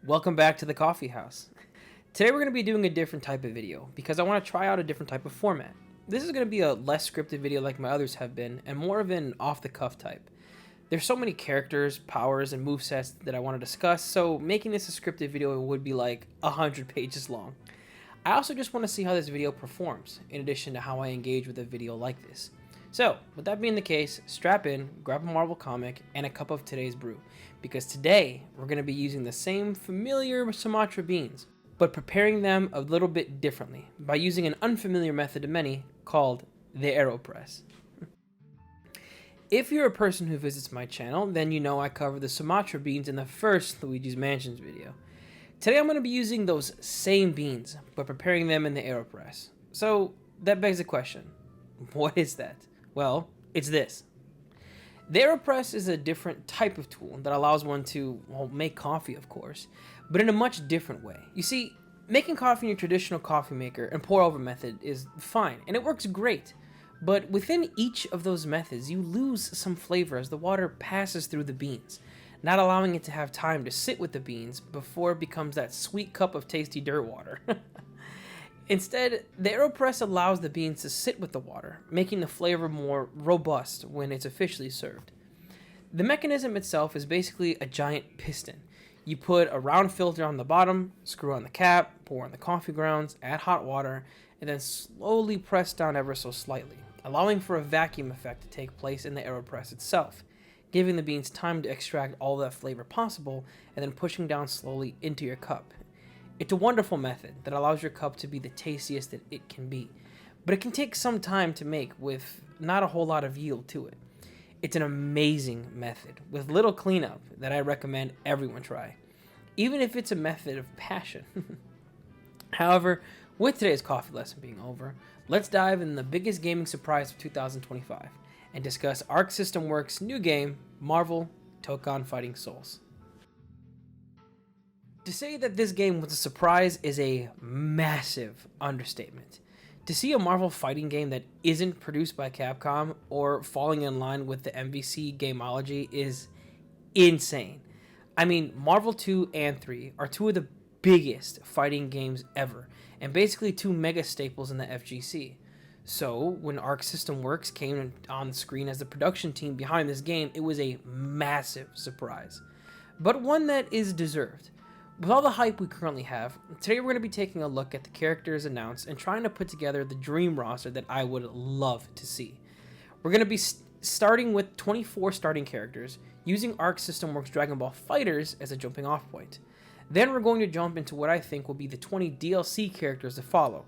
Welcome back to the coffee house. Today we're going to be doing a different type of video because I want to try out a different type of format. This is going to be a less scripted video like my others have been and more of an off-the-cuff type. There's so many characters, powers, and movesets that I want to discuss, so making this a scripted video would be like 100 pages long. I also just want to see how this video performs, in addition to how I engage with a video like this. So, with that being the case, strap in, grab a Marvel comic, and a cup of today's brew, because today we're going to be using the same familiar Sumatra beans, but preparing them a little bit differently by using an unfamiliar method to many called the AeroPress. If you're a person who visits my channel, then you know I covered the Sumatra beans in the first Luigi's Mansions video. Today I'm going to be using those same beans, but preparing them in the AeroPress. So that begs the question, what is that? Well, it's this. The AeroPress is a different type of tool that allows one to, make coffee, of course, but in a much different way. You see, making coffee in your traditional coffee maker and pour over method is fine, and it works great. But within each of those methods, you lose some flavor as the water passes through the beans, not allowing it to have time to sit with the beans before it becomes that sweet cup of tasty dirt water. Instead, the AeroPress allows the beans to sit with the water, making the flavor more robust when it's officially served. The mechanism itself is basically a giant piston. You put a round filter on the bottom, screw on the cap, pour in the coffee grounds, add hot water, and then slowly press down ever so slightly, allowing for a vacuum effect to take place in the AeroPress itself, giving the beans time to extract all that flavor possible and then pushing down slowly into your cup. It's a wonderful method that allows your cup to be the tastiest that it can be, but it can take some time to make with not a whole lot of yield to it. It's an amazing method with little cleanup that I recommend everyone try, even if it's a method of passion. However, with today's coffee lesson being over, let's dive in the biggest gaming surprise of 2025 and discuss Arc System Works' new game, Marvel Tokon Fighting Souls. To say that this game was a surprise is a massive understatement. To see a Marvel fighting game that isn't produced by Capcom or falling in line with the MVC gameology is insane. I mean, Marvel 2 and 3 are two of the biggest fighting games ever, and basically two mega staples in the FGC. So, when Arc System Works came on screen as the production team behind this game, it was a massive surprise, but one that is deserved. With all the hype we currently have, today we're going to be taking a look at the characters announced and trying to put together the dream roster that I would love to see. We're going to be starting with 24 starting characters, using Arc System Works Dragon Ball FighterZ as a jumping off point. Then we're going to jump into what I think will be the 20 DLC characters to follow,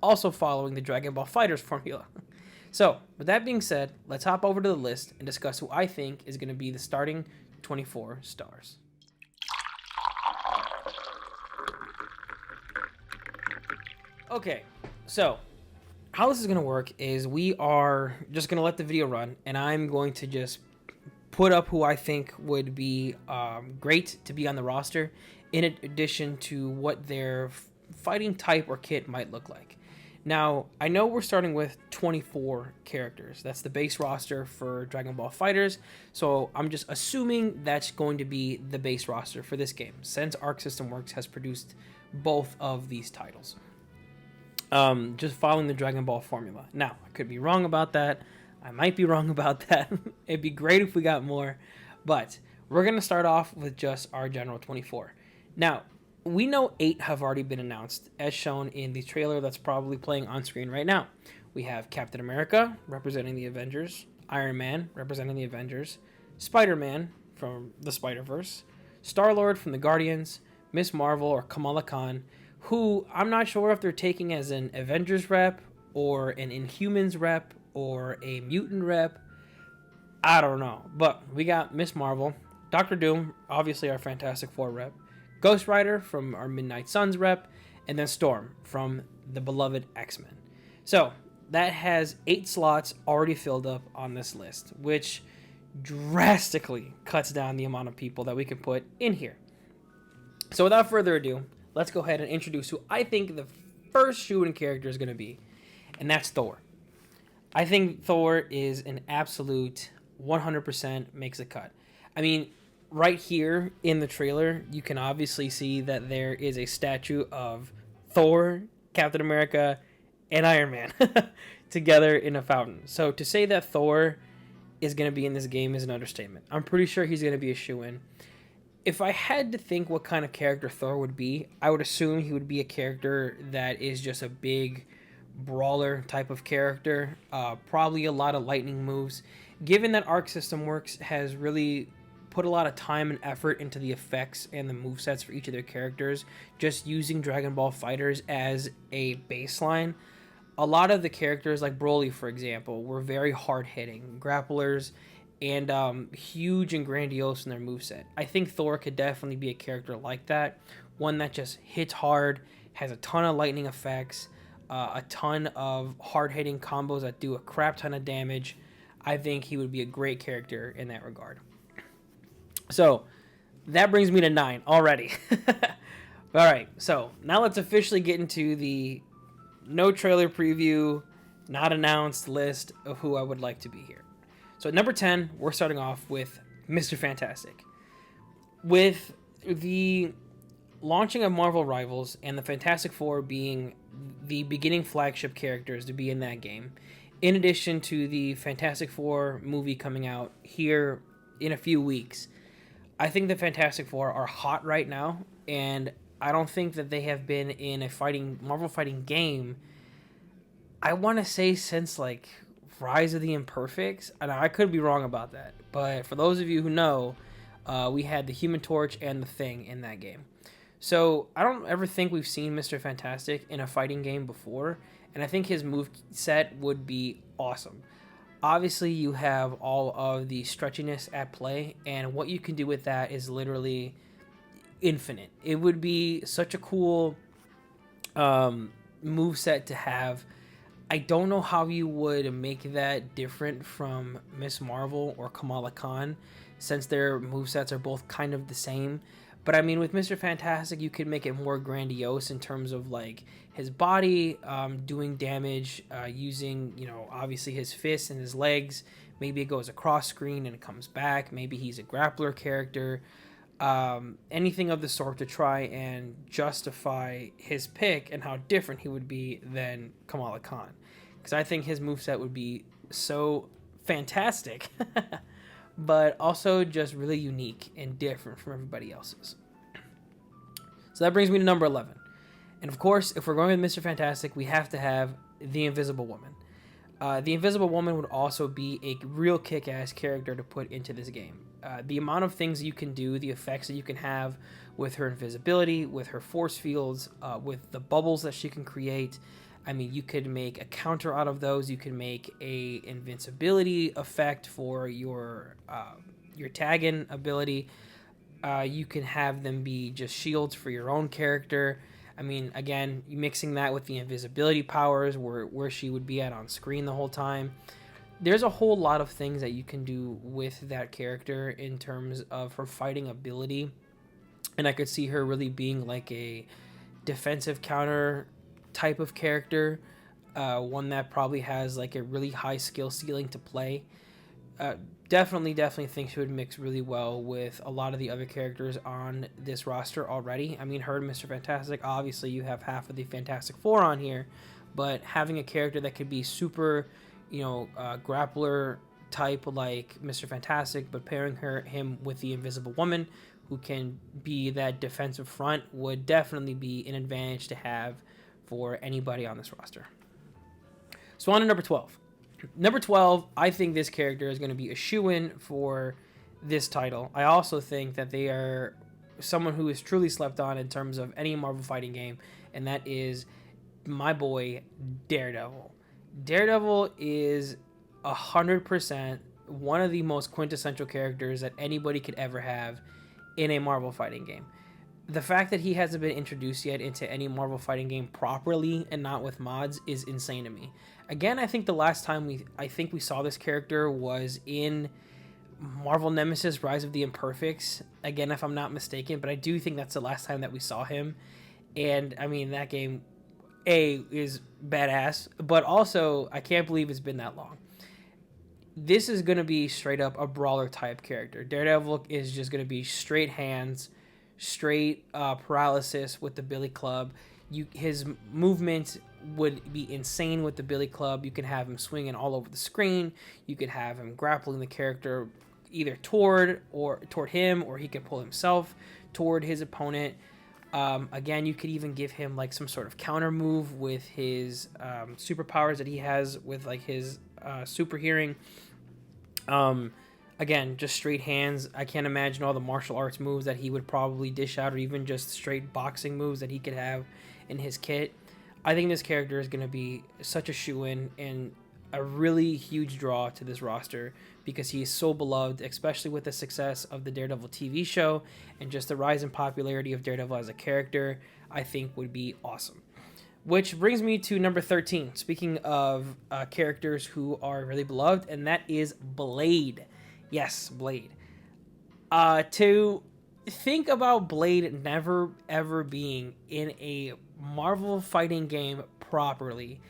also following the Dragon Ball FighterZ formula. So, with that being said, let's hop over to the list and discuss who I think is going to be the starting 24 stars. Okay, so how this is going to work is we are just going to let the video run, and I'm going to just put up who I think would be great to be on the roster, in addition to what their fighting type or kit might look like. Now, I know we're starting with 24 characters. That's the base roster for Dragon Ball FighterZ, so I'm just assuming that's going to be the base roster for this game, since Arc System Works has produced both of these titles. Just following the Dragon Ball formula. Now, I could be wrong about that. I might be wrong about that. It'd be great if we got more. But we're going to start off with just our general 24. Now, we know 8 have already been announced, as shown in the trailer that's probably playing on screen right now. We have Captain America, representing the Avengers. Iron Man, representing the Avengers. Spider-Man, from the Spider-Verse. Star-Lord from the Guardians. Miss Marvel, or Kamala Khan, who I'm not sure if they're taking as an Avengers rep or an Inhumans rep or a mutant rep. I don't know. But we got Miss Marvel, Doctor Doom, obviously our Fantastic Four rep, Ghost Rider from our Midnight Suns rep, and then Storm from the beloved X-Men. So that has 8 slots already filled up on this list, which drastically cuts down the amount of people that we can put in here. So without further ado, let's go ahead and introduce who I think the first shoo-in character is going to be, and that's Thor. I think Thor is an absolute 100% makes a cut. I mean, right here in the trailer, you can obviously see that there is a statue of Thor, Captain America, and Iron Man together in a fountain. So to say that Thor is going to be in this game is an understatement. I'm pretty sure he's going to be a shoo-in. If I had to think what kind of character Thor would be, I would assume he would be a character that is just a big brawler type of character. Probably a lot of lightning moves. Given that Arc System Works has really put a lot of time and effort into the effects and the movesets for each of their characters, just using Dragon Ball Fighters as a baseline, a lot of the characters, like Broly, for example, were very hard-hitting grapplers and huge and grandiose in their moveset. I think Thor could definitely be a character like that, one that just hits hard, has a ton of lightning effects, a ton of hard-hitting combos that do a crap ton of damage. I think he would be a great character in that regard. So that brings me to 9 already. All right, so now let's officially get into the no trailer preview, not announced list of who I would like to be here. So at number 10, we're starting off with Mr. Fantastic. With the launching of Marvel Rivals and the Fantastic Four being the beginning flagship characters to be in that game, in addition to the Fantastic Four movie coming out here in a few weeks, I think the Fantastic Four are hot right now, and I don't think that they have been in a Marvel fighting game, I want to say since like Rise of the Imperfects, and I could be wrong about that, but for those of you who know, we had the Human Torch and the Thing in that game. So I don't ever think we've seen Mr. Fantastic in a fighting game before, and I think his move set would be awesome. Obviously, you have all of the stretchiness at play, and what you can do with that is literally infinite. It would be such a cool move set to have. I don't know how you would make that different from Miss Marvel or Kamala Khan, since their movesets are both kind of the same. But I mean, with Mr. Fantastic, you could make it more grandiose in terms of like his body doing damage using, obviously his fists and his legs. Maybe it goes across screen and it comes back. Maybe he's a grappler character. Anything of the sort to try and justify his pick and how different he would be than Kamala Khan. Because I think his moveset would be so fantastic, but also just really unique and different from everybody else's. So that brings me to number 11. And of course, if we're going with Mr. Fantastic, we have to have the Invisible Woman. The Invisible Woman would also be a real kick-ass character to put into this game. The amount of things you can do, the effects that you can have with her invisibility, with her force fields, with the bubbles that she can create. I mean, you could make a counter out of those. You can make a invincibility effect for your tag-in ability. You can have them be just shields for your own character. I mean, again, mixing that with the invisibility powers where she would be at on screen the whole time. There's a whole lot of things that you can do with that character in terms of her fighting ability. And I could see her really being like a defensive counter type of character. One that probably has like a really high skill ceiling to play. Definitely think she would mix really well with a lot of the other characters on this roster already. I mean, her and Mr. Fantastic, obviously you have half of the Fantastic Four on here, but having a character that could be super, grappler type like Mr. Fantastic, but pairing him with the Invisible Woman, who can be that defensive front, would definitely be an advantage to have for anybody on this roster. So on to number 12. Number 12, I think this character is going to be a shoo-in for this title. I also think that they are someone who is truly slept on in terms of any Marvel fighting game, and that is my boy Daredevil. Daredevil is 100% one of the most quintessential characters that anybody could ever have in a Marvel fighting game. The fact that he hasn't been introduced yet into any Marvel fighting game properly and not with mods is insane to me. Again, I think the last time we saw this character was in Marvel Nemesis Rise of the Imperfects, again, if I'm not mistaken, but I do think that's the last time that we saw him. And I mean, that game is badass, but also I can't believe it's been that long. this is going to be straight up a brawler type character. Daredevil is just going to be straight hands, straight paralysis with the Billy Club. His movement would be insane with the Billy Club. You can have him swinging all over the screen. You could have him grappling the character either toward him, or he could pull himself toward his opponent. Again, you could even give him like some sort of counter move with his superpowers that he has with like his super hearing. Again, just straight hands. I can't imagine all the martial arts moves that he would probably dish out, or even just straight boxing moves that he could have in his kit. I think this character is going to be such a shoo-in and a really huge draw to this roster because he is so beloved, especially with the success of the Daredevil TV show and just the rise in popularity of Daredevil as a character. I think would be awesome. Which brings me to number 13. Speaking of characters who are really beloved, and that is Blade. Yes, Blade. To think about Blade never ever being in a Marvel fighting game properly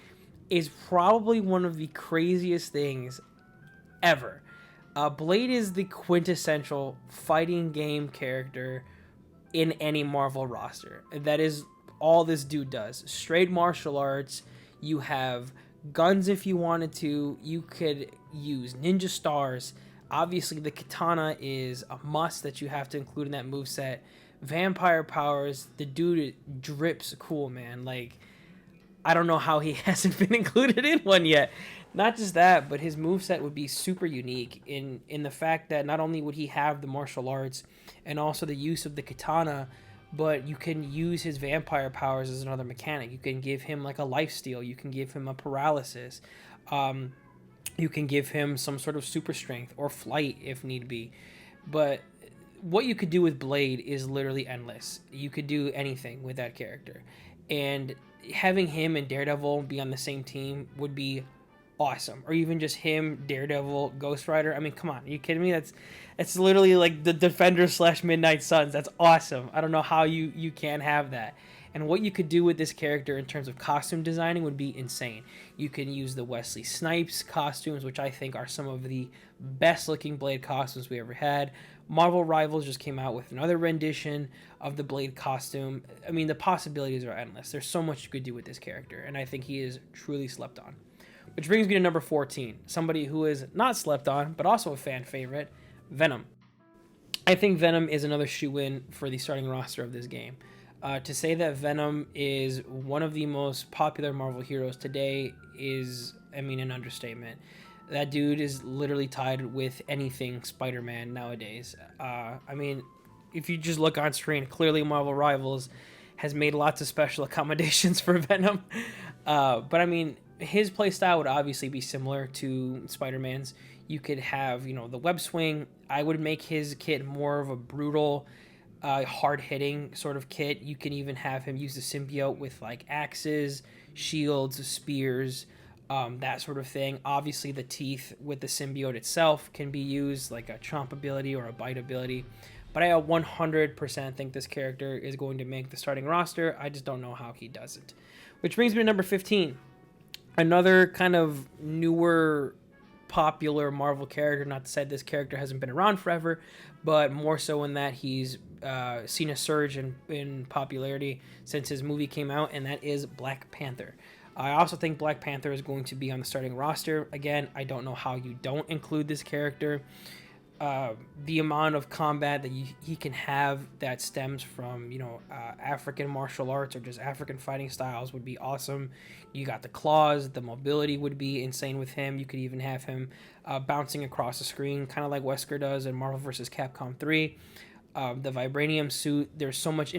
is probably one of the craziest things ever. Blade is the quintessential fighting game character in any Marvel roster. That is all this dude does. Straight martial arts. You have guns if you wanted to. You could use ninja stars. Obviously, the katana is a must that you have to include in that moveset. Vampire powers. The dude drips cool, man. Like, I don't know how he hasn't been included in one yet. Not just that, but his moveset would be super unique in the fact that not only would he have the martial arts and also the use of the katana, but you can use his vampire powers as another mechanic. You can give him like a lifesteal. You can give him a paralysis. You can give him some sort of super strength or flight if need be. But what you could do with Blade is literally endless. You could do anything with that character. And having him and Daredevil be on the same team would be awesome. Or even just him, Daredevil, Ghost Rider. I mean, come on, are you kidding me? That's literally like the Defenders / Midnight Suns. That's awesome. I don't know how you can have that. And what you could do with this character in terms of costume designing would be insane. You can use the Wesley Snipes costumes, which I think are some of the best looking Blade costumes we ever had. Marvel Rivals just came out with another rendition of the Blade costume. I mean, the possibilities are endless. There's so much you could do with this character, and I think he is truly slept on. Which brings me to number 14, somebody who is not slept on, but also a fan favorite, Venom. I think Venom is another shoe-in for the starting roster of this game. To say that Venom is one of the most popular Marvel heroes today is, I mean, an understatement. That dude is literally tied with anything Spider-Man nowadays. I mean, if you just look on screen, clearly Marvel Rivals has made lots of special accommodations for Venom. But I mean, his playstyle would obviously be similar to Spider-Man's. You could have, the web swing. I would make his kit more of a brutal, hard-hitting sort of kit. You can even have him use the symbiote with like axes, shields, spears, that sort of thing. Obviously, the teeth with the symbiote itself can be used like a chomp ability or a bite ability. But I 100% think this character is going to make the starting roster. I just don't know how he doesn't. Which brings me to number 15. Another kind of newer popular Marvel character. Not to say this character hasn't been around forever, but more so in that he's seen a surge in popularity since his movie came out, and that is Black Panther. I also think Black Panther is going to be on the starting roster. Again, I don't know how you don't include this character. The amount of combat that he can have that stems from, African martial arts or just African fighting styles would be awesome. You got the claws, the mobility would be insane with him. You could even have him bouncing across the screen, kind of like Wesker does in Marvel vs. Capcom 3. The vibranium suit, there's so much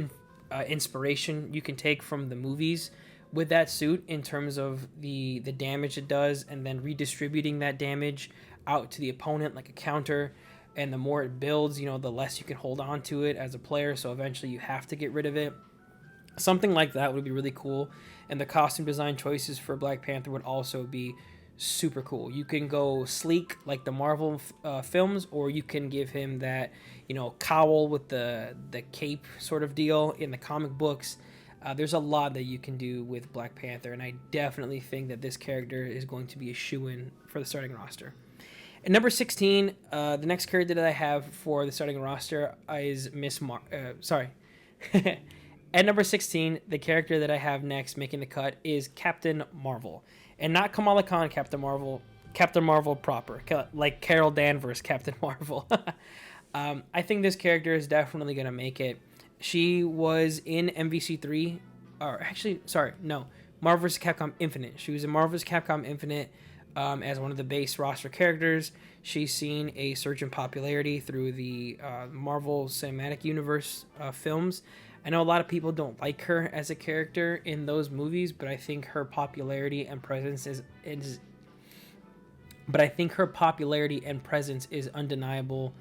inspiration you can take from the movies with that suit in terms of the damage it does, and then redistributing that damage out to the opponent like a counter. And the more it builds, the less you can hold on to it as a player, so eventually you have to get rid of it. Something like that would be really cool. And the costume design choices for Black Panther would also be super cool. You can go sleek like the Marvel films, or you can give him that, cowl with the cape sort of deal in the comic books. There's a lot that you can do with Black Panther, and I definitely think that this character is going to be a shoo-in for the starting roster. At number 16, the next character that I have for the starting roster is sorry. At number 16, the character that I have next making the cut is Captain Marvel. And not Kamala Khan Captain Marvel, Captain Marvel proper, like Carol Danvers Captain Marvel. I think this character is definitely going to make it. She was in MVC3, or actually, sorry, no, Marvel vs. Capcom Infinite. She was in Marvel vs. Capcom Infinite as one of the base roster characters. She's seen a surge in popularity through the Marvel Cinematic Universe films. I know a lot of people don't like her as a character in those movies, but I think her popularity and presence is undeniable.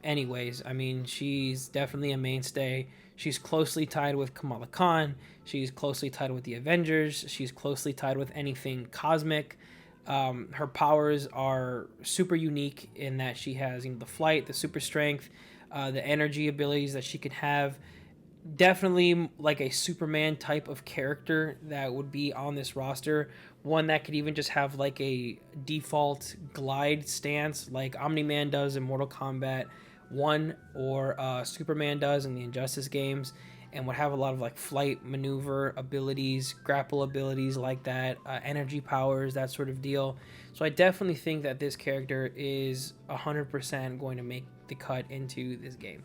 Anyways, I mean, she's definitely a mainstay. She's closely tied with Kamala Khan. She's closely tied with the Avengers. She's closely tied with anything cosmic. Her powers are super unique in that she has, the flight, the super strength, the energy abilities that she can have. Definitely like a Superman type of character that would be on this roster. One that could even just have like a default glide stance like Omni-Man does in Mortal Kombat 1 or Superman does in the Injustice games, and would have a lot of like flight maneuver abilities, grapple abilities like that, energy powers, that sort of deal. So I definitely think that this character is 100% going to make the cut into this game.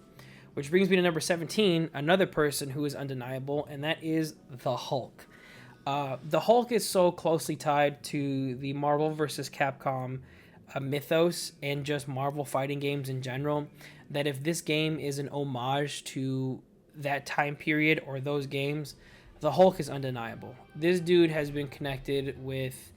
Which brings me to number 17, another person who is undeniable, and that is the Hulk. The Hulk is so closely tied to the Marvel vs. Capcom mythos and just Marvel fighting games in general, that if this game is an homage to that time period or those games, the Hulk is undeniable. This dude has been connected with,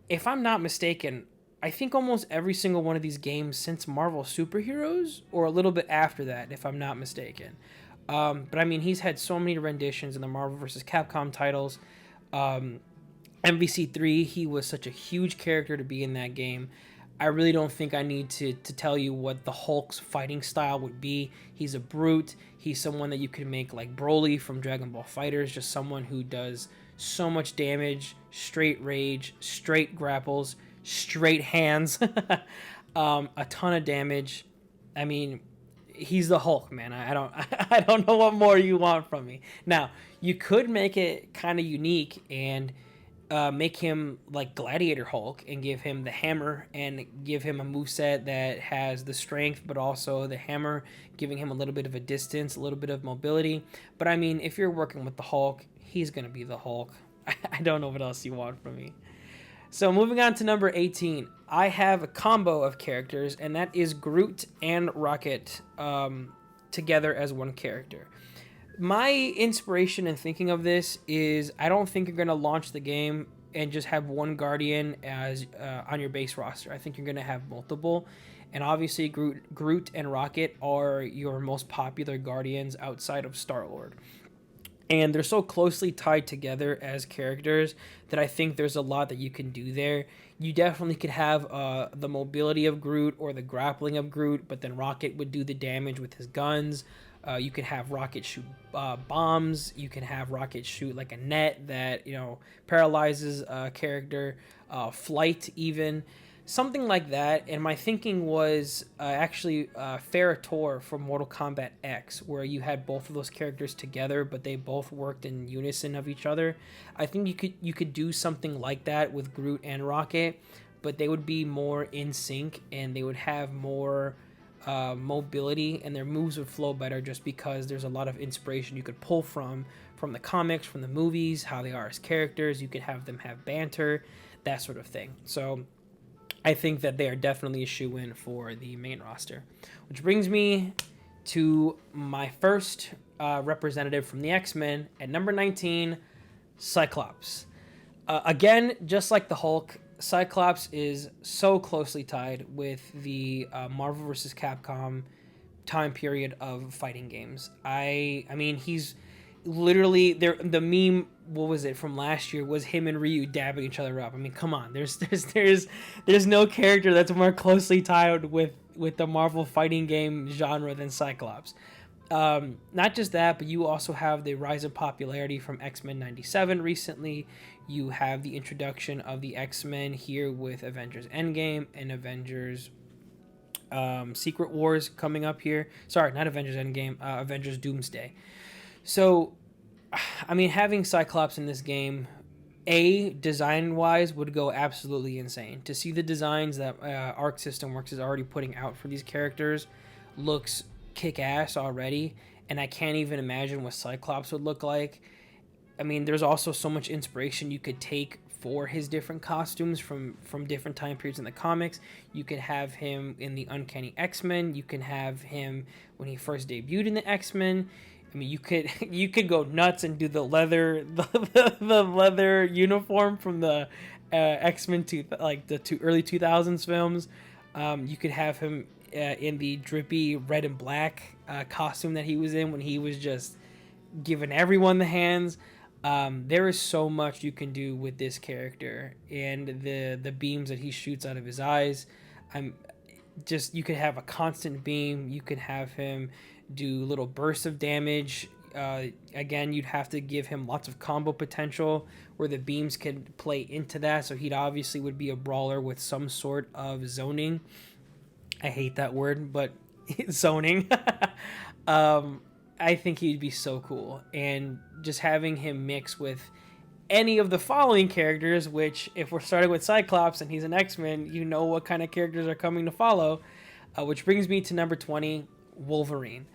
if I'm not mistaken, I think almost every single one of these games since Marvel Superheroes, or a little bit after that, if I'm not mistaken. But I mean, he's had so many renditions in the Marvel vs. Capcom titles. MVC3, he was such a huge character to be in that game. I really don't think I need to tell you what the Hulk's fighting style would be. He's a brute. He's someone that you could make like Broly from Dragon Ball FighterZ, just someone who does so much damage, straight rage, straight grapples, straight hands, a ton of damage. I mean, he's the Hulk, man. I don't know what more you want from me. Now, you could make it kind of unique and make him like Gladiator Hulk and give him the hammer and give him a moveset that has the strength but also the hammer, giving him a little bit of a distance, a little bit of mobility. But I mean, if you're working with the Hulk, he's going to be the Hulk. I don't know what else you want from me. So moving on to number 18, I have a combo of characters, and that is Groot and Rocket together as one character. My inspiration in thinking of this is I don't think you're going to launch the game and just have one Guardian as on your base roster. I think you're going to have multiple. And obviously Groot and Rocket are your most popular Guardians outside of Star-Lord. And they're so closely tied together as characters that I think there's a lot that you can do there. You definitely could have the mobility of Groot or the grappling of Groot, but then Rocket would do the damage with his guns. You could have Rocket shoot bombs. You can have Rocket shoot like a net that, paralyzes a character. Flight even. Something like that. And my thinking was actually Ferrator from Mortal Kombat X, where you had both of those characters together, but they both worked in unison of each other. I think you could do something like that with Groot and Rocket, but they would be more in sync and they would have more mobility and their moves would flow better just because there's a lot of inspiration you could pull from the comics, from the movies, how they are as characters. You could have them have banter, that sort of thing. So I think that they are definitely a shoe-in for the main roster. Which brings me to my first representative from the X-Men at number 19, Cyclops. Again, just like the Hulk, Cyclops is so closely tied with the Marvel vs. Capcom time period of fighting games. I mean, he's literally there. The meme, what was it from last year, was him and Ryu dabbing each other up. I mean, come on. There's no character that's more closely tied with the Marvel fighting game genre than Cyclops. Not just that, but you also have the rise in popularity from X-Men 97 recently. You have the introduction of the X-Men here with Avengers Endgame and Avengers Secret Wars coming up here. Sorry, not Avengers Endgame, Avengers Doomsday. So, I mean, having Cyclops in this game, design wise, would go absolutely insane. To see the designs that Arc System Works is already putting out for these characters looks kick ass already, and I can't even imagine what Cyclops would look like. I mean, there's also so much inspiration you could take for his different costumes from different time periods in the comics. You could have him in the Uncanny X-Men. You can have him when he first debuted in the X-Men. I mean, you could go nuts and do the leather the leather uniform from the X-Men to like the early 2000s films. You could have him in the drippy red and black costume that he was in when he was just giving everyone the hands. There is so much you can do with this character and the beams that he shoots out of his eyes. I'm just You could have a constant beam. You could have him do little bursts of damage. Again, you'd have to give him lots of combo potential where the beams could play into that. So he'd obviously would be a brawler with some sort of zoning. I hate that word, but zoning. I think he'd be so cool. And just having him mix with any of the following characters, which, if we're starting with Cyclops and he's an X-Men, you know what kind of characters are coming to follow. Which brings me to number 20, Wolverine.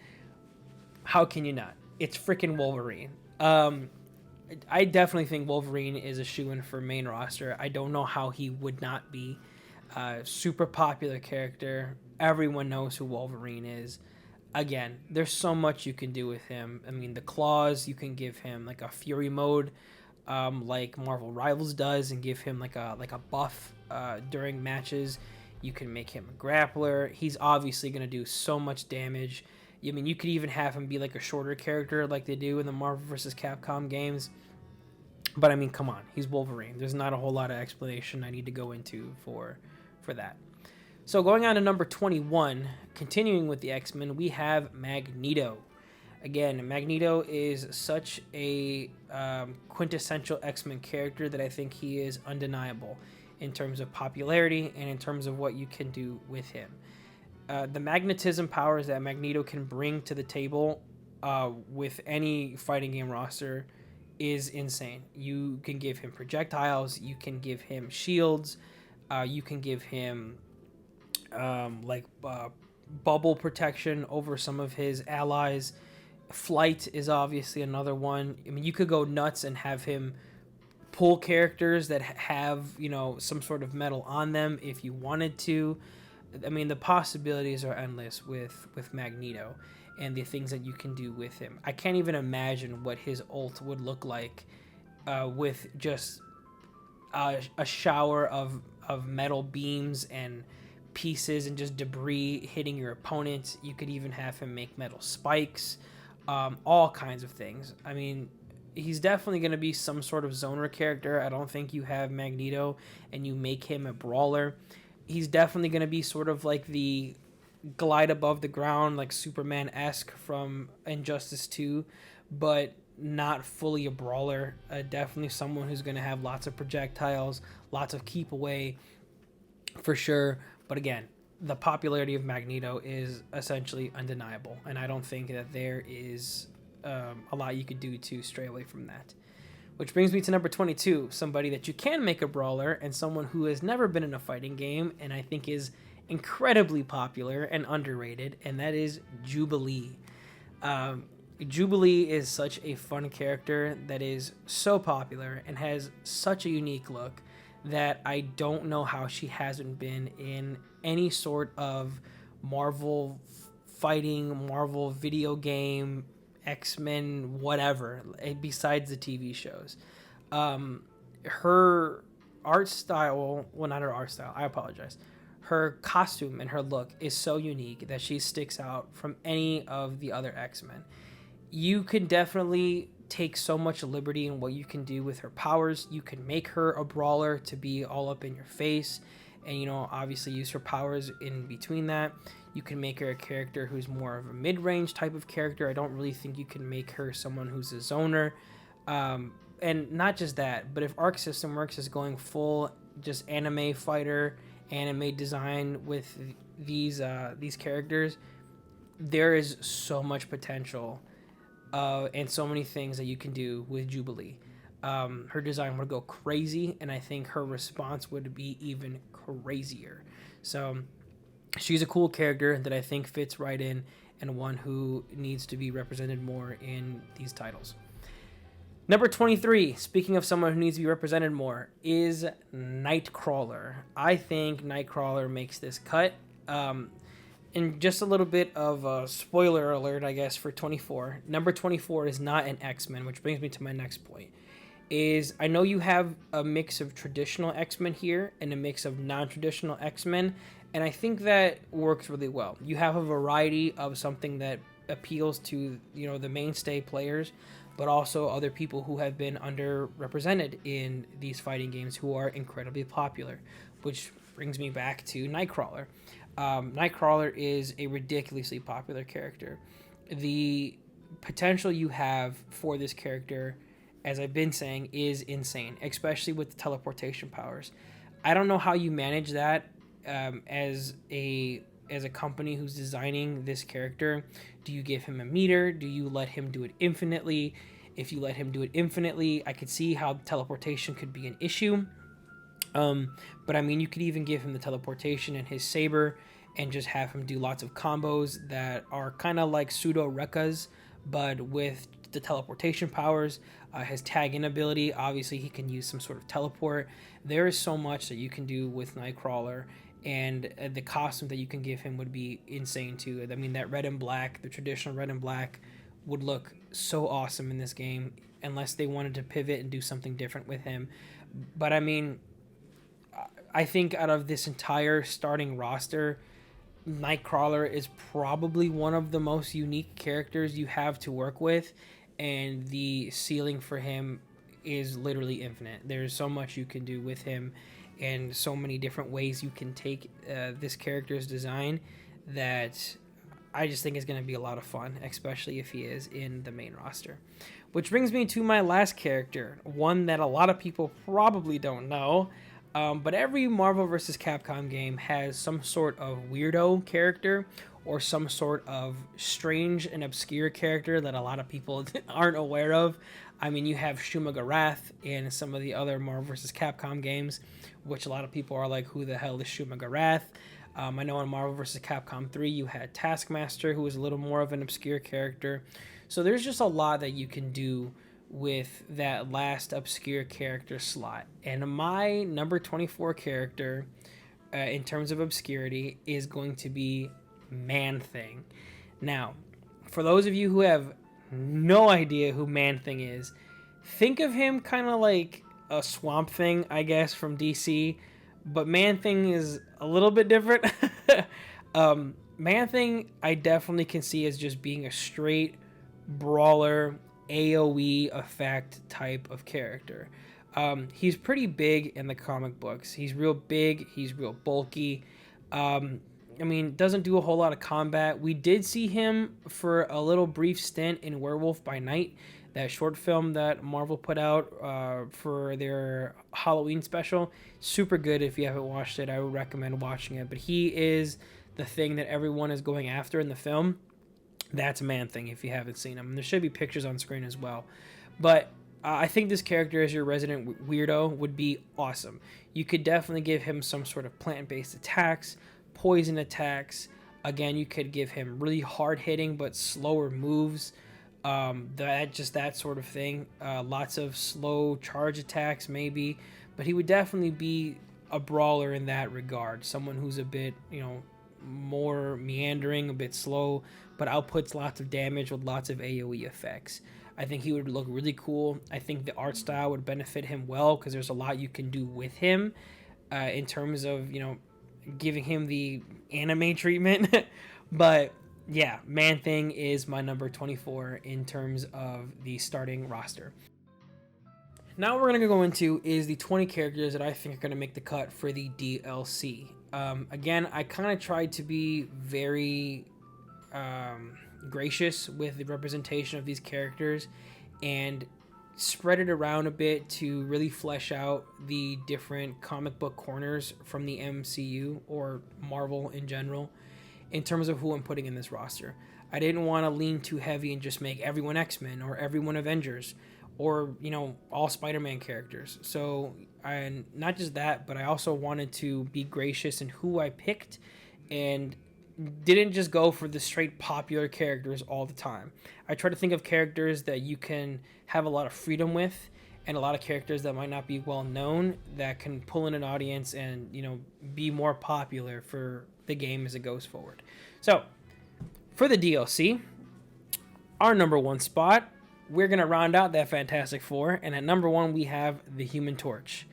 How can you not? It's freaking Wolverine. I definitely think Wolverine is a shoo-in for main roster. I don't know how he would not be. Super popular character. Everyone knows who Wolverine is. Again, there's so much you can do with him. I mean, the claws, you can give him like a fury mode, like Marvel Rivals does, and give him like a buff during matches. You can make him a grappler. He's obviously going to do so much damage. I mean, you could even have him be like a shorter character like they do in the Marvel vs. Capcom games. But I mean, come on, he's Wolverine. There's not a whole lot of explanation I need to go into for that. So going on to number 21, continuing with the X-Men, we have Magneto. Again, Magneto is such a quintessential X-Men character that I think he is undeniable in terms of popularity and in terms of what you can do with him. The magnetism powers that Magneto can bring to the table with any fighting game roster is insane. You can give him projectiles, you can give him shields, you can give him bubble protection over some of his allies. Flight is obviously another one. I mean, you could go nuts and have him pull characters that have, some sort of metal on them if you wanted to. I mean, the possibilities are endless with Magneto and the things that you can do with him. I can't even imagine what his ult would look like with just a shower of metal beams and pieces and just debris hitting your opponent. You could even have him make metal spikes, all kinds of things. I mean, he's definitely going to be some sort of zoner character. I don't think you have Magneto and you make him a brawler. He's definitely going to be sort of like the glide above the ground, like Superman-esque from Injustice 2, but not fully a brawler. Definitely someone who's going to have lots of projectiles, lots of keep away for sure. But again, the popularity of Magneto is essentially undeniable, and I don't think that there is a lot you could do to stray away from that. Which brings me to number 22, somebody that you can make a brawler and someone who has never been in a fighting game and I think is incredibly popular and underrated, and that is Jubilee. Jubilee is such a fun character that is so popular and has such a unique look that I don't know how she hasn't been in any sort of Marvel fighting, Marvel video game, X-Men, whatever, besides the TV shows. Her art style, well, not her art style, I apologize. Her costume and her look is so unique that she sticks out from any of the other X-Men. You can definitely take so much liberty in what you can do with her powers. You can make her a brawler to be all up in your face and obviously use her powers in between that. You can make her a character who's more of a mid-range type of character. I don't really think you can make her someone who's a zoner. And not just that, but if Arc System Works is going full just anime fighter, anime design with these characters, there is so much potential and so many things that you can do with Jubilee. Her design would go crazy, and I think her response would be even crazier. So she's a cool character that I think fits right in, and one who needs to be represented more in these titles. Number 23, speaking of someone who needs to be represented more, is Nightcrawler. I think Nightcrawler makes this cut. And just a little bit of a spoiler alert, I guess, for 24. Number 24 is not an X-Men, which brings me to my next point. I know you have a mix of traditional X-Men here and a mix of non-traditional X-Men, and I think that works really well. You have a variety of something that appeals to, the mainstay players, but also other people who have been underrepresented in these fighting games who are incredibly popular, which brings me back to Nightcrawler. Nightcrawler is a ridiculously popular character. The potential you have for this character, as I've been saying, is insane, especially with the teleportation powers. I don't know how you manage that as a company who's designing this character. Do you give him a meter? Do you let him do it infinitely? If you let him do it infinitely, I could see how teleportation could be an issue. But I mean, you could even give him the teleportation and his saber and just have him do lots of combos that are kind of like pseudo Rekkas, but with the teleportation powers. His tag in ability, obviously he can use some sort of teleport. There is so much that you can do with Nightcrawler, and the costume that you can give him would be insane too. I mean, that red and black, the traditional red and black, would look so awesome in this game, unless they wanted to pivot and do something different with him. But I mean, I think out of this entire starting roster, Nightcrawler is probably one of the most unique characters you have to work with, and the ceiling for him is literally infinite. There's so much you can do with him, and so many different ways you can take this character's design that I just think is going to be a lot of fun, especially if he is in the main roster. Which brings me to my last character, one that a lot of people probably don't know. But every Marvel vs. Capcom game has some sort of weirdo character or some sort of strange and obscure character that a lot of people aren't aware of. I mean, you have Shumagarath in some of the other Marvel vs. Capcom games, which a lot of people are like, who the hell is Shumagarath? I know in Marvel vs. Capcom 3, you had Taskmaster, who was a little more of an obscure character. So there's just a lot that you can do with that last obscure character slot. And my number 24 character, in terms of obscurity, is going to be Man-Thing. Now, for those of you who have no idea who Man-Thing is, think of him kind of like a Swamp Thing, I guess, from DC, but Man-Thing is a little bit different. Man-Thing, I definitely can see as just being a straight brawler, AoE effect type of character. He's pretty big in the comic books. He's real big. He's real bulky. I mean, doesn't do a whole lot of combat. We did see him for a little brief stint in Werewolf by Night, that short film that Marvel put out for their Halloween special. Super good. If you haven't watched it, I would recommend watching it. But he is the thing that everyone is going after in the film. That's Man-Thing if you haven't seen him. And there should be pictures on screen as well. But I think this character as your resident weirdo would be awesome. You could definitely give him some sort of plant-based attacks, poison attacks. Again, you could give him really hard-hitting but slower moves. That sort of thing. Lots of slow charge attacks maybe. But he would definitely be a brawler in that regard. Someone who's a bit, more meandering, a bit slow, but outputs lots of damage with lots of AoE effects. I think he would look really cool. I think the art style would benefit him well because there's a lot you can do with him in terms of, giving him the anime treatment. But yeah, Man-Thing is my number 24 in terms of the starting roster. Now what we're gonna go into is the 20 characters that I think are gonna make the cut for the DLC. Again, I kind of tried to be very gracious with the representation of these characters and spread it around a bit to really flesh out the different comic book corners from the MCU or Marvel in general in terms of who I'm putting in this roster. I didn't want to lean too heavy and just make everyone X-Men or everyone Avengers or, you know, all Spider-Man characters. So, and not just that, but I also wanted to be gracious in who I picked and didn't just go for the straight popular characters all the time. I try to think of characters that you can have a lot of freedom with and a lot of characters that might not be well known that can pull in an audience and, you know, be more popular for the game as it goes forward. So, for the DLC, our number one spot, we're going to round out that Fantastic Four, and at number one we have the Human Torch.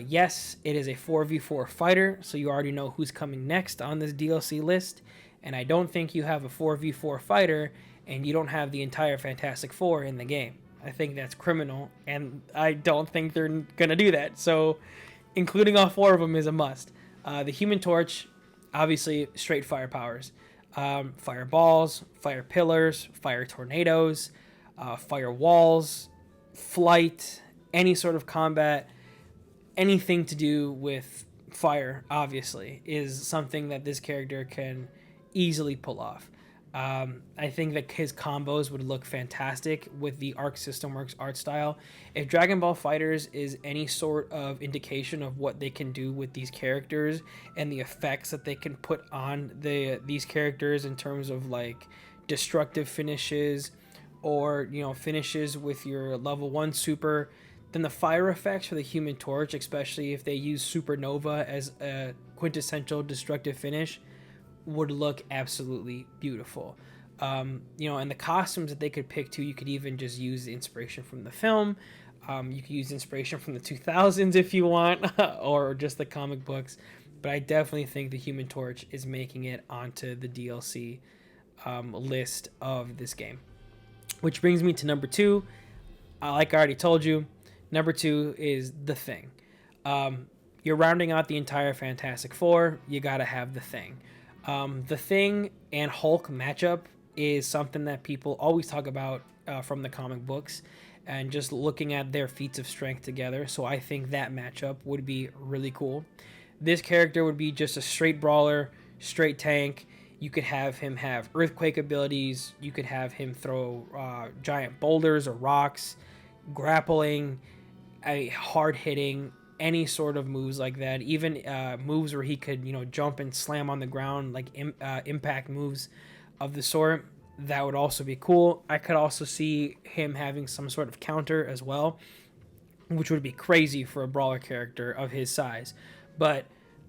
Yes, it is a 4v4 fighter, so you already know who's coming next on this DLC list. And I don't think you have a 4v4 fighter and you don't have the entire Fantastic Four in the game. I think that's criminal, and I don't think they're going to do that. So including all four of them is a must. The Human Torch, obviously straight fire powers. Fire balls, fire pillars, fire tornadoes, fire walls, flight, any sort of combat. Anything to do with fire, obviously, is something that this character can easily pull off. I think that his combos would look fantastic with the Arc System Works art style. If Dragon Ball FighterZ is any sort of indication of what they can do with these characters and the effects that they can put on these characters in terms of like destructive finishes or, you know, finishes with your level 1 super, then the fire effects for the Human Torch, especially if they use Supernova as a quintessential destructive finish, would look absolutely beautiful. You know, and the costumes that they could pick too, you could even just use the inspiration from the film. You could use inspiration from the 2000s if you want, or just the comic books. But I definitely think the Human Torch is making it onto the DLC list of this game. Which brings me to number two. Like I already told you, number two is The Thing. You're rounding out the entire Fantastic Four. You gotta have The Thing. The Thing and Hulk matchup is something that people always talk about from the comic books and just looking at their feats of strength together. So I think that matchup would be really cool. This character would be just a straight brawler, straight tank. You could have him have earthquake abilities. You could have him throw giant boulders or rocks, grappling, hard hitting, any sort of moves like that. Even moves where he could, you know, jump and slam on the ground, like impact moves of the sort. That would also be cool. I could also see him having some sort of counter as well, which would be crazy for a brawler character of his size. But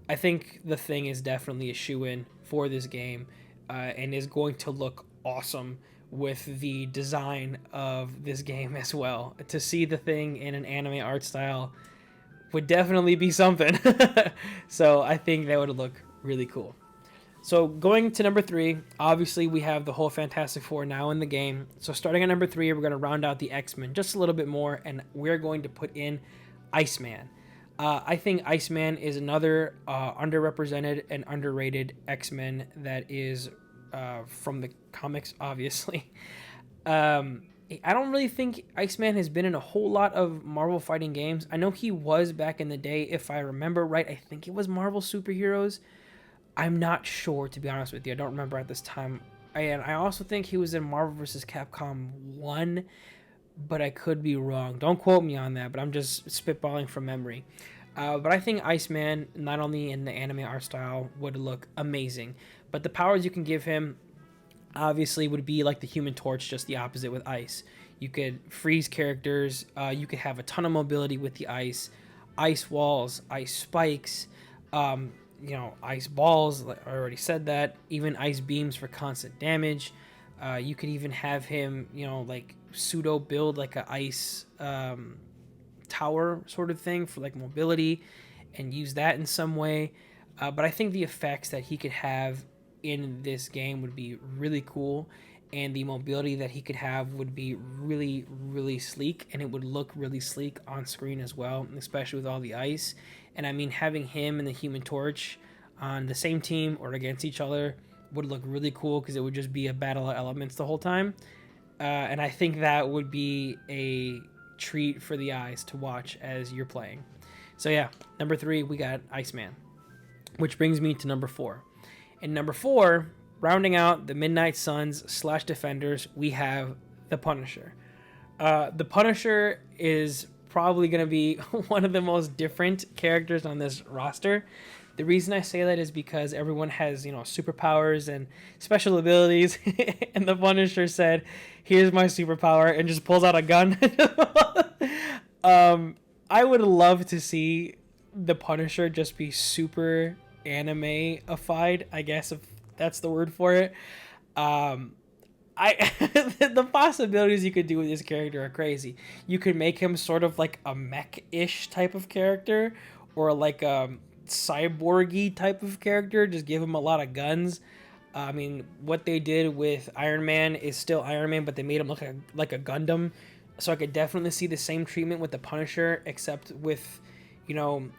I think The Thing is definitely a shoe-in for this game and is going to look awesome with the design of this game as well. To see The Thing in an anime art style would definitely be something. So I think that would look really cool. So going to number three, obviously we have the whole Fantastic Four now in the game. So starting at number three, we're going to round out the X-Men just a little bit more, and we're going to put in Iceman. I think Iceman is another underrepresented and underrated X-Men that is from the comics, obviously. I don't really think Iceman has been in a whole lot of Marvel fighting games. I know he was back in the day, if I remember right. I think it was Marvel Superheroes. I'm not sure, to be honest with you. I don't remember at this time. And I also think he was in Marvel vs. Capcom 1, but I could be wrong. Don't quote me on that, but I'm just spitballing from memory. But I think Iceman, not only in the anime art style, would look amazing, but the powers you can give him obviously would be like the Human Torch, just the opposite with ice. You could freeze characters. You could have a ton of mobility with the ice walls, ice spikes, you know, ice balls. I already said that. Even ice beams for constant damage. You could even have him, you know, like pseudo build like a ice tower sort of thing for like mobility and use that in some way. But I think the effects that he could have in this game would be really cool. and the mobility that he could have would be really, really sleek, and it would look really sleek on screen as well, especially with all the ice. And I mean, having him and the Human Torch on the same team or against each other would look really cool because it would just be a battle of elements the whole time. And I think that would be a treat for the eyes to watch as you're playing. So yeah, number 3, we got Iceman, which brings me to number 4. And number 4, rounding out the Midnight Suns / Defenders, we have the Punisher. The Punisher is probably going to be one of the most different characters on this roster. The reason I say that is because everyone has, superpowers and special abilities, and the Punisher said, "Here's my superpower," and just pulls out a gun. I would love to see the Punisher just be super anime-ified, I guess, if that's the word for it. I the possibilities you could do with this character are crazy. You could make him sort of like a mech-ish type of character, or like a cyborgy type of character. Just give him a lot of guns. I mean, what they did with Iron Man is still Iron Man, but they made him look like a Gundam. So I could definitely see the same treatment with the Punisher, except with,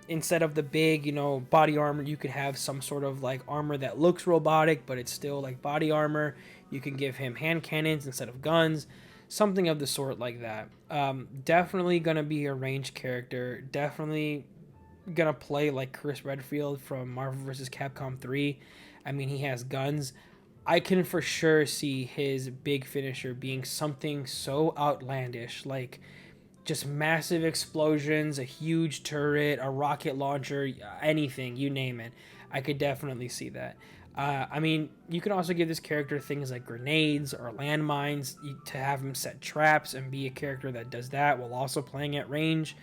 instead of the big, body armor, you could have some sort of like armor that looks robotic, but it's still like body armor. You can give him hand cannons instead of guns, something of the sort like that. Definitely gonna be a ranged character. Definitely gonna play like Chris Redfield from Marvel vs. Capcom 3. I mean, he has guns. I can for sure see his big finisher being something so outlandish, like just massive explosions, a huge turret, a rocket launcher, anything, you name it. I could definitely see that. I mean, you can also give this character things like grenades or landmines to have him set traps and be a character that does that while also playing at range,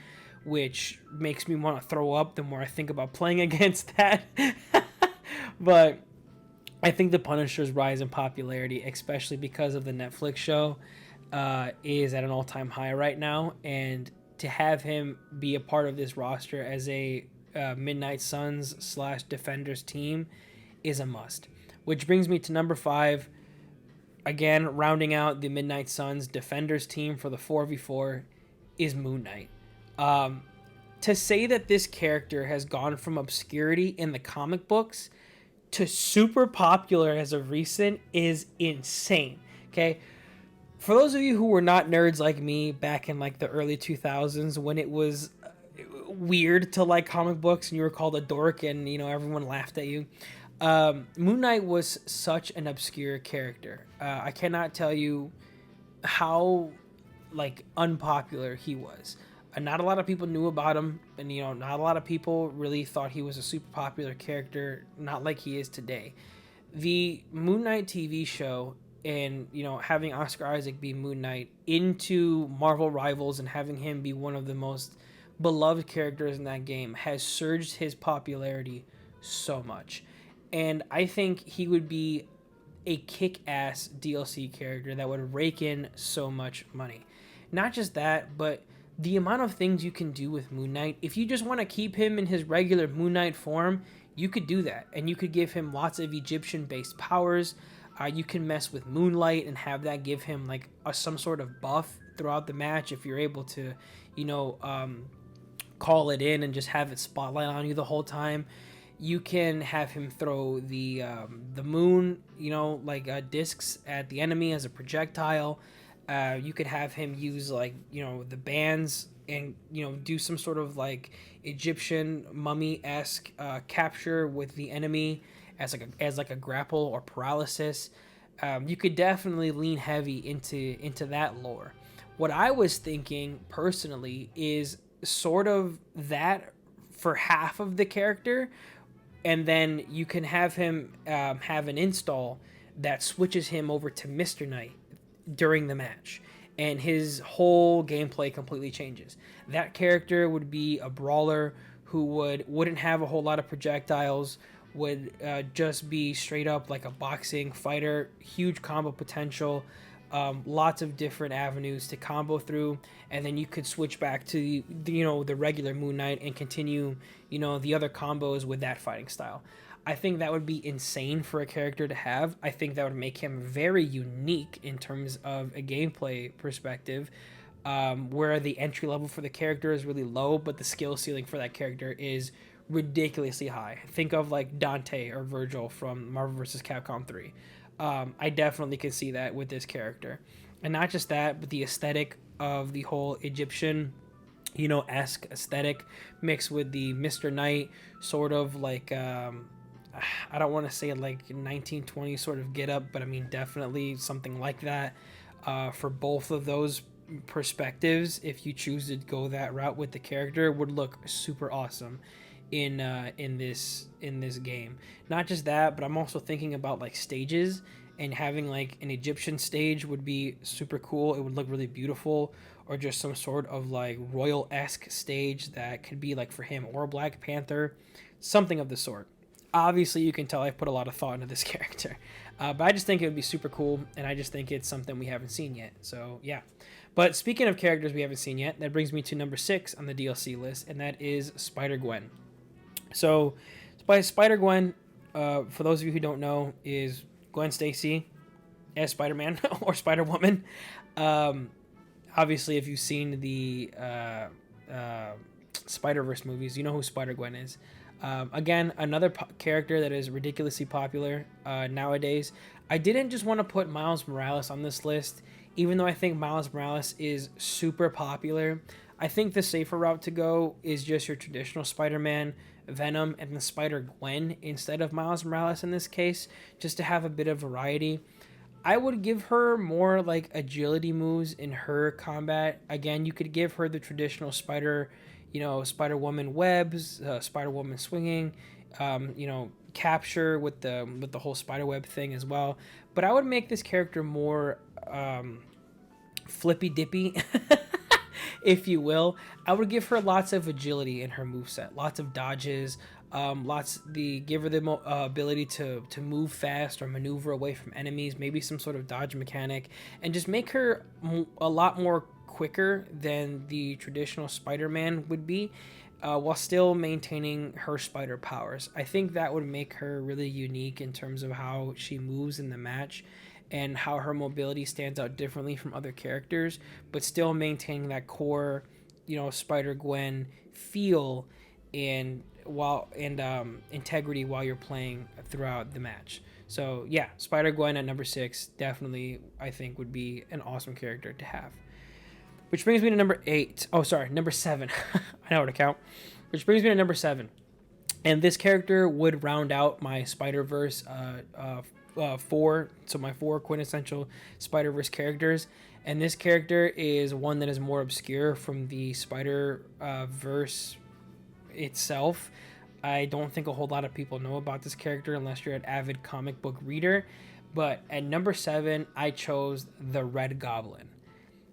which makes me want to throw up the more I think about playing against that. But I think the Punisher's rise in popularity, especially because of the Netflix show, is at an all-time high right now. And to have him be a part of this roster as a Midnight Suns / Defenders team is a must. Which brings me to number 5. Again, rounding out the Midnight Suns Defenders team for the 4v4 is Moon Knight. To say that this character has gone from obscurity in the comic books to super popular as of recent is insane. Okay, for those of you who were not nerds like me back in like the early 2000s, when it was weird to like comic books and you were called a dork and everyone laughed at you, Moon Knight was such an obscure character. I cannot tell you how like unpopular he was. Not a lot of people knew about him, and not a lot of people really thought he was a super popular character, not like he is today. The Moon Knight TV show, and having Oscar Isaac be Moon Knight into Marvel Rivals and having him be one of the most beloved characters in that game, has surged his popularity so much. And I think he would be a kick-ass DLC character that would rake in so much money. Not just that, but the amount of things you can do with Moon Knight. If you just want to keep him in his regular Moon Knight form, you could do that. And you could give him lots of Egyptian-based powers. You can mess with Moonlight and have that give him like some sort of buff throughout the match if you're able to, call it in and just have it spotlight on you the whole time. You can have him throw the moon, discs at the enemy as a projectile. You could have him use the bands and do some sort of like Egyptian mummy-esque capture with the enemy as a grapple or paralysis. You could definitely lean heavy into that lore. What I was thinking personally is sort of that for half of the character, and then you can have him have an install that switches him over to Mr. Knight during the match, and his whole gameplay completely changes. That character would be a brawler who wouldn't have a whole lot of projectiles, would just be straight up like a boxing fighter, huge combo potential, lots of different avenues to combo through, and then you could switch back to the regular Moon Knight and continue the other combos with that fighting style. I think that would be insane for a character to have. I think that would make him very unique in terms of a gameplay perspective, where the entry level for the character is really low, but the skill ceiling for that character is ridiculously high. Think of like Dante or Virgil from Marvel vs. Capcom 3. I definitely can see that with this character. And not just that, but the aesthetic of the whole Egyptian, esque aesthetic mixed with the Mr. Knight sort of like, I don't want to say like 1920 sort of get up, but I mean, definitely something like that. For both of those perspectives, if you choose to go that route with the character, would look super awesome in this game. Not just that, but I'm also thinking about like stages, and having like an Egyptian stage would be super cool. It would look really beautiful, or just some sort of like royal-esque stage that could be like for him or Black Panther, something of the sort. Obviously, you can tell I've put a lot of thought into this character, but I just think it would be super cool, and I just think it's something we haven't seen yet. So yeah. But speaking of characters we haven't seen yet, that brings me to number 6 on the DLC list, and that is Spider-Gwen. So, Spider-Gwen, for those of you who don't know, is Gwen Stacy as Spider-Man or Spider-Woman. Obviously, if you've seen the Spider-Verse movies, you know who Spider-Gwen is. Again, another character that is ridiculously popular nowadays. I didn't just want to put Miles Morales on this list, even though I think Miles Morales is super popular. I think the safer route to go is just your traditional Spider-Man, Venom, and the Spider-Gwen instead of Miles Morales in this case, just to have a bit of variety. I would give her more like agility moves in her combat. Again, you could give her the traditional Spider-Woman webs, Spider-Woman swinging, capture with the whole spider-web thing as well. But I would make this character more flippy-dippy, if you will. I would give her lots of agility in her moveset, lots of dodges, give her the ability to move fast or maneuver away from enemies, maybe some sort of dodge mechanic, and just make her a lot more quicker than the traditional Spider-Man would be, while still maintaining her spider powers. I think that would make her really unique in terms of how she moves in the match, and how her mobility stands out differently from other characters, but still maintaining that core, Spider-Gwen feel and integrity while you're playing throughout the match. So yeah, Spider-Gwen at number 6 definitely I think would be an awesome character to have. Which brings me to number 8. Oh, sorry, number 7. I know how to count. Which brings me to number 7. And this character would round out my Spider-Verse 4, so my 4 quintessential Spider-Verse characters. And this character is one that is more obscure from the Spider-Verse itself. I don't think a whole lot of people know about this character unless you're an avid comic book reader. But at number 7, I chose the Red Goblin.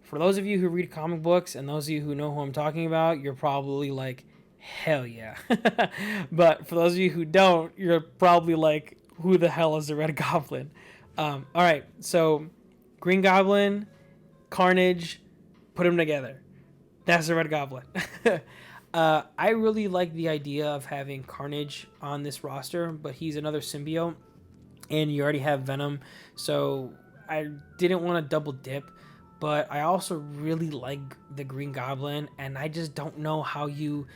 For those of you who read comic books and those of you who know who I'm talking about, you're probably like, hell yeah. But for those of you who don't, you're probably like, who the hell is the Red Goblin? All right, so Green Goblin, Carnage, put them together. That's the Red Goblin. I really like the idea of having Carnage on this roster, but he's another symbiote, and you already have Venom, so I didn't want to double dip. But I also really like the Green Goblin, and I just don't know how you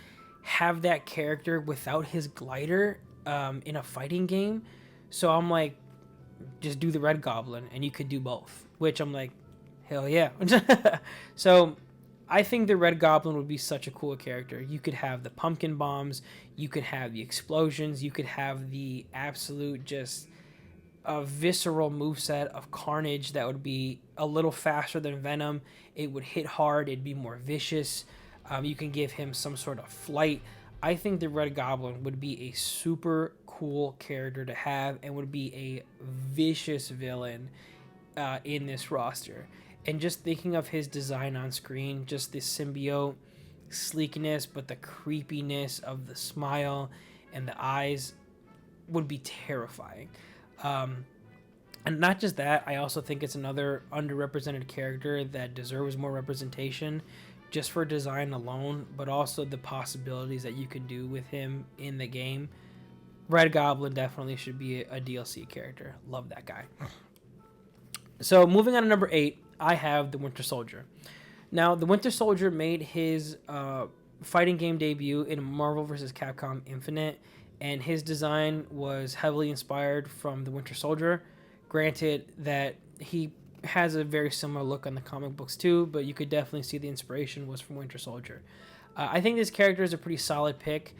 have that character without his glider in a fighting game. So I'm like, just do the Red Goblin, and you could do both. Which I'm like, hell yeah. So I think the Red Goblin would be such a cool character. You could have the pumpkin bombs, you could have the explosions, you could have the absolute just a visceral moveset of Carnage that would be a little faster than Venom. It would hit hard. It'd be more vicious. You can give him some sort of flight. I think the Red Goblin would be a super cool character to have, and would be a vicious villain in this roster. And just thinking of his design on screen, just this symbiote sleekness, but the creepiness of the smile and the eyes would be terrifying. And not just that, I also think it's another underrepresented character that deserves more representation just for design alone, but also the possibilities that you can do with him in the game Red Goblin definitely should be a DLC character. Love that guy. So moving on to number 8, I have the Winter Soldier. Now, the Winter Soldier made his fighting game debut in Marvel vs. Capcom Infinite, and his design was heavily inspired from the Winter Soldier. Granted that he has a very similar look on the comic books too, but you could definitely see the inspiration was from Winter Soldier. I think this character is a pretty solid pick.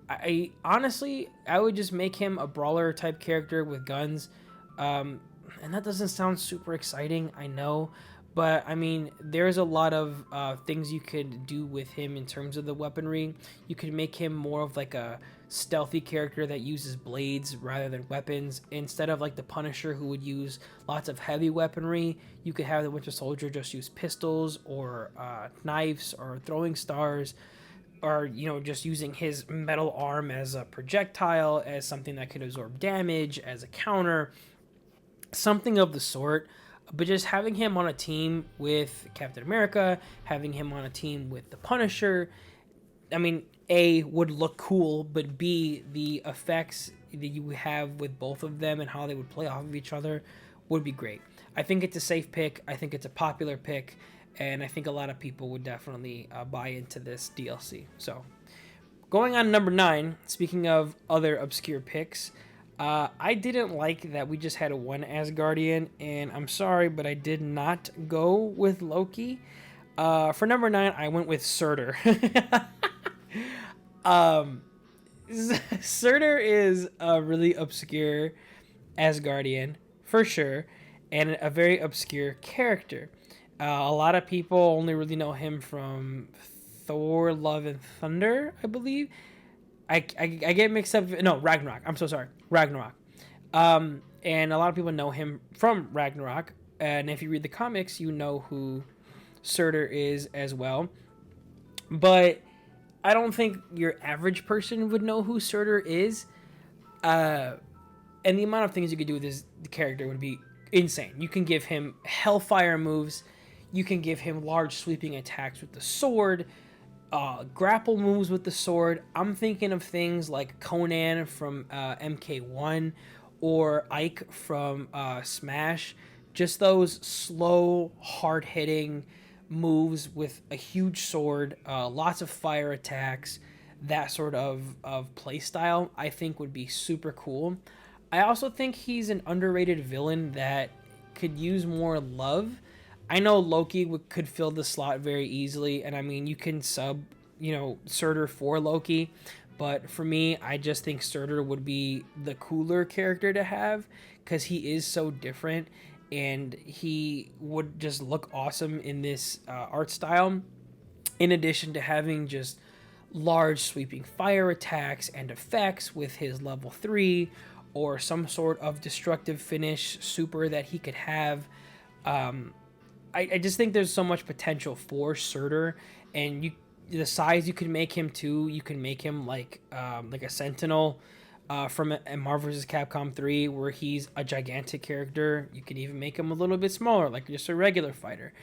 I honestly, I would just make him a brawler type character with guns. And that doesn't sound super exciting, I know, but I mean, there's a lot of things you could do with him in terms of the weaponry. You could make him more of like a stealthy character that uses blades rather than weapons. Instead of like the Punisher, who would use lots of heavy weaponry, you could have the Winter Soldier just use pistols or knives or throwing stars, or just using his metal arm as a projectile, as something that could absorb damage, as a counter, something of the sort. But just having him on a team with Captain America, having him on a team with the Punisher, I mean, A, would look cool, but B, the effects that you have with both of them and how they would play off of each other would be great. I think it's a safe pick. I think it's a popular pick. And I think a lot of people would definitely buy into this DLC. So, going on number 9, speaking of other obscure picks, I didn't like that we just had a one Asgardian, and I'm sorry, but I did not go with Loki. For number 9, I went with Surtur. Surtur is a really obscure Asgardian, for sure, and a very obscure character. A lot of people only really know him from Thor, Love and Thunder, I believe. I get mixed up. No, Ragnarok. I'm so sorry. Ragnarok. And a lot of people know him from Ragnarok. And if you read the comics, you know who Surtur is as well. But I don't think your average person would know who Surtur is. And the amount of things you could do with this character would be insane. You can give him hellfire moves. You can give him large sweeping attacks with the sword, grapple moves with the sword. I'm thinking of things like Conan from MK1 or Ike from Smash. Just those slow, hard-hitting moves with a huge sword, lots of fire attacks, that sort of play style, I think would be super cool. I also think he's an underrated villain that could use more love. I know Loki could fill the slot very easily, and I mean, you can sub, Surtur for Loki, but for me, I just think Surtur would be the cooler character to have because he is so different, and he would just look awesome in this art style, in addition to having just large sweeping fire attacks and effects with his level 3, or some sort of destructive finish super that he could have. I just think there's so much potential for Surtur, and the size you can make him too. You can make him like a Sentinel from Marvel vs. Capcom 3, where he's a gigantic character. You can even make him a little bit smaller, like just a regular fighter.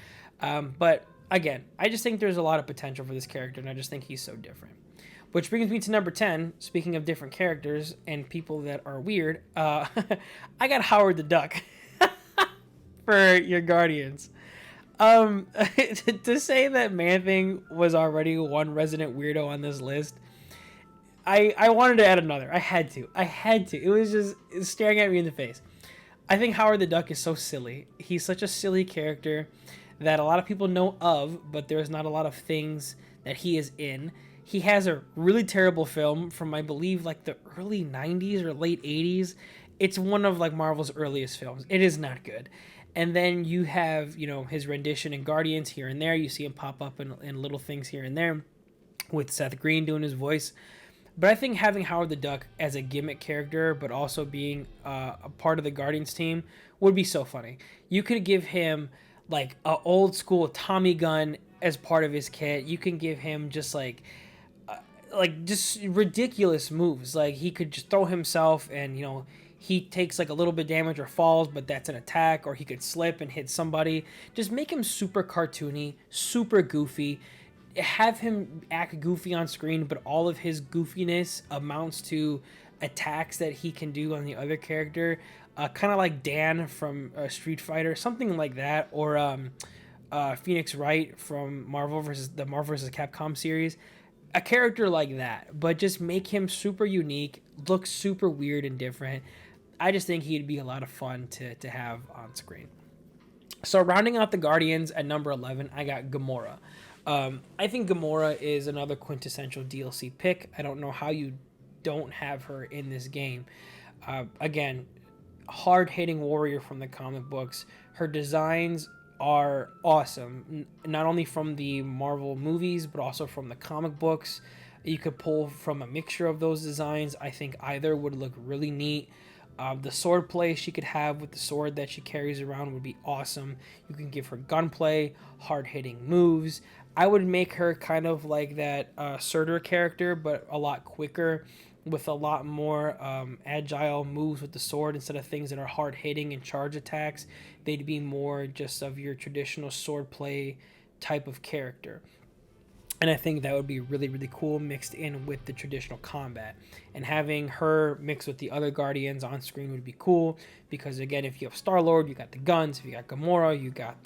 But again, I just think there's a lot of potential for this character, and I just think he's so different. Which brings me to number 10. Speaking of different characters and people that are weird, I got Howard the Duck for your Guardians. To say that Man-Thing was already one resident weirdo on this list, I wanted to add another. I had to. It was just staring at me in the face. I think Howard the Duck is so silly. He's such a silly character that a lot of people know of, but there's not a lot of things that he is in. He has a really terrible film from, I believe, like the early 90s or late 80s. It's one of like Marvel's earliest films. It is not good. And then you have, his rendition in Guardians here and there. You see him pop up in little things here and there with Seth Green doing his voice. But I think having Howard the Duck as a gimmick character, but also being a part of the Guardians team, would be so funny. You could give him like a old school Tommy gun as part of his kit. You can give him just like just ridiculous moves. Like he could just throw himself and, he takes like a little bit of damage or falls, but that's an attack, or he could slip and hit somebody. Just make him super cartoony, super goofy. Have him act goofy on screen, but all of his goofiness amounts to attacks that he can do on the other character, kind of like Dan from Street Fighter, something like that, or Phoenix Wright from Marvel vs. Capcom series, a character like that, but just make him super unique, look super weird and different. I just think he'd be a lot of fun to have on screen. So rounding out the Guardians at number 11, I got Gamora. I think Gamora is another quintessential DLC pick. I don't know how you don't have her in this game. Again, hard-hitting warrior from the comic books. Her designs are awesome, not only from the Marvel movies, but also from the comic books. You could pull from a mixture of those designs. I think either would look really neat. The sword play she could have with the sword that she carries around would be awesome. You can give her gunplay, hard-hitting moves. I would make her kind of like that Surtur character, but a lot quicker, with a lot more agile moves with the sword instead of things that are hard-hitting and charge attacks. They'd be more just of your traditional sword play type of character. And I think that would be really, really cool mixed in with the traditional combat. And having her mixed with the other Guardians on screen would be cool because, again, if you have Star-Lord, you got the guns. If you got Gamora, you got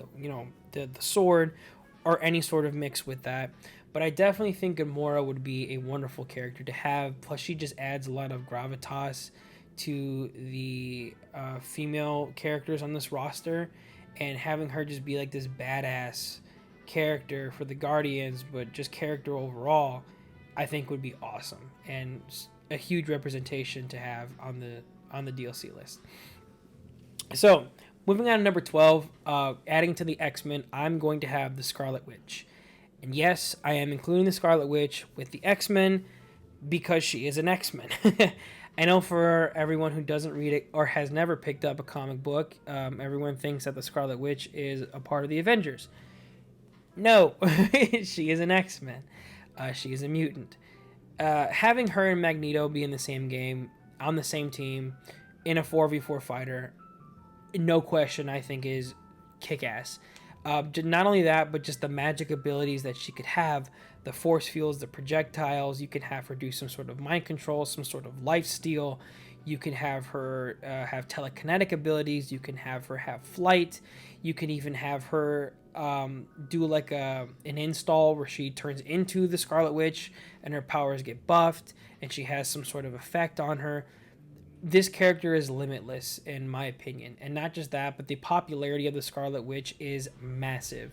the sword, or any sort of mix with that. But I definitely think Gamora would be a wonderful character to have. Plus, she just adds a lot of gravitas to the female characters on this roster. And having her just be like this badass character for the Guardians, but just character overall, I think would be awesome and a huge representation to have on the DLC list. So moving on to number 12, adding to the X-Men, I'm going to have the Scarlet Witch. And yes, I am including the Scarlet Witch with the X-Men because she is an X-Men. I know for everyone who doesn't read it or has never picked up a comic book, everyone thinks that the Scarlet Witch is a part of the Avengers. No, she is an X-Men. She is a mutant. Having her and Magneto be in the same game, on the same team, in a 4v4 fighter, no question, I think is kick-ass. Not only that, but just the magic abilities that she could have, the force fields, the projectiles. You can have her do some sort of mind control, some sort of life steal. You can have her have telekinetic abilities. You can have her have flight. You can even have her do like an install where she turns into the Scarlet Witch and her powers get buffed and she has some sort of effect on her. This character is limitless in my opinion, and not just that, but the popularity of the Scarlet Witch is massive.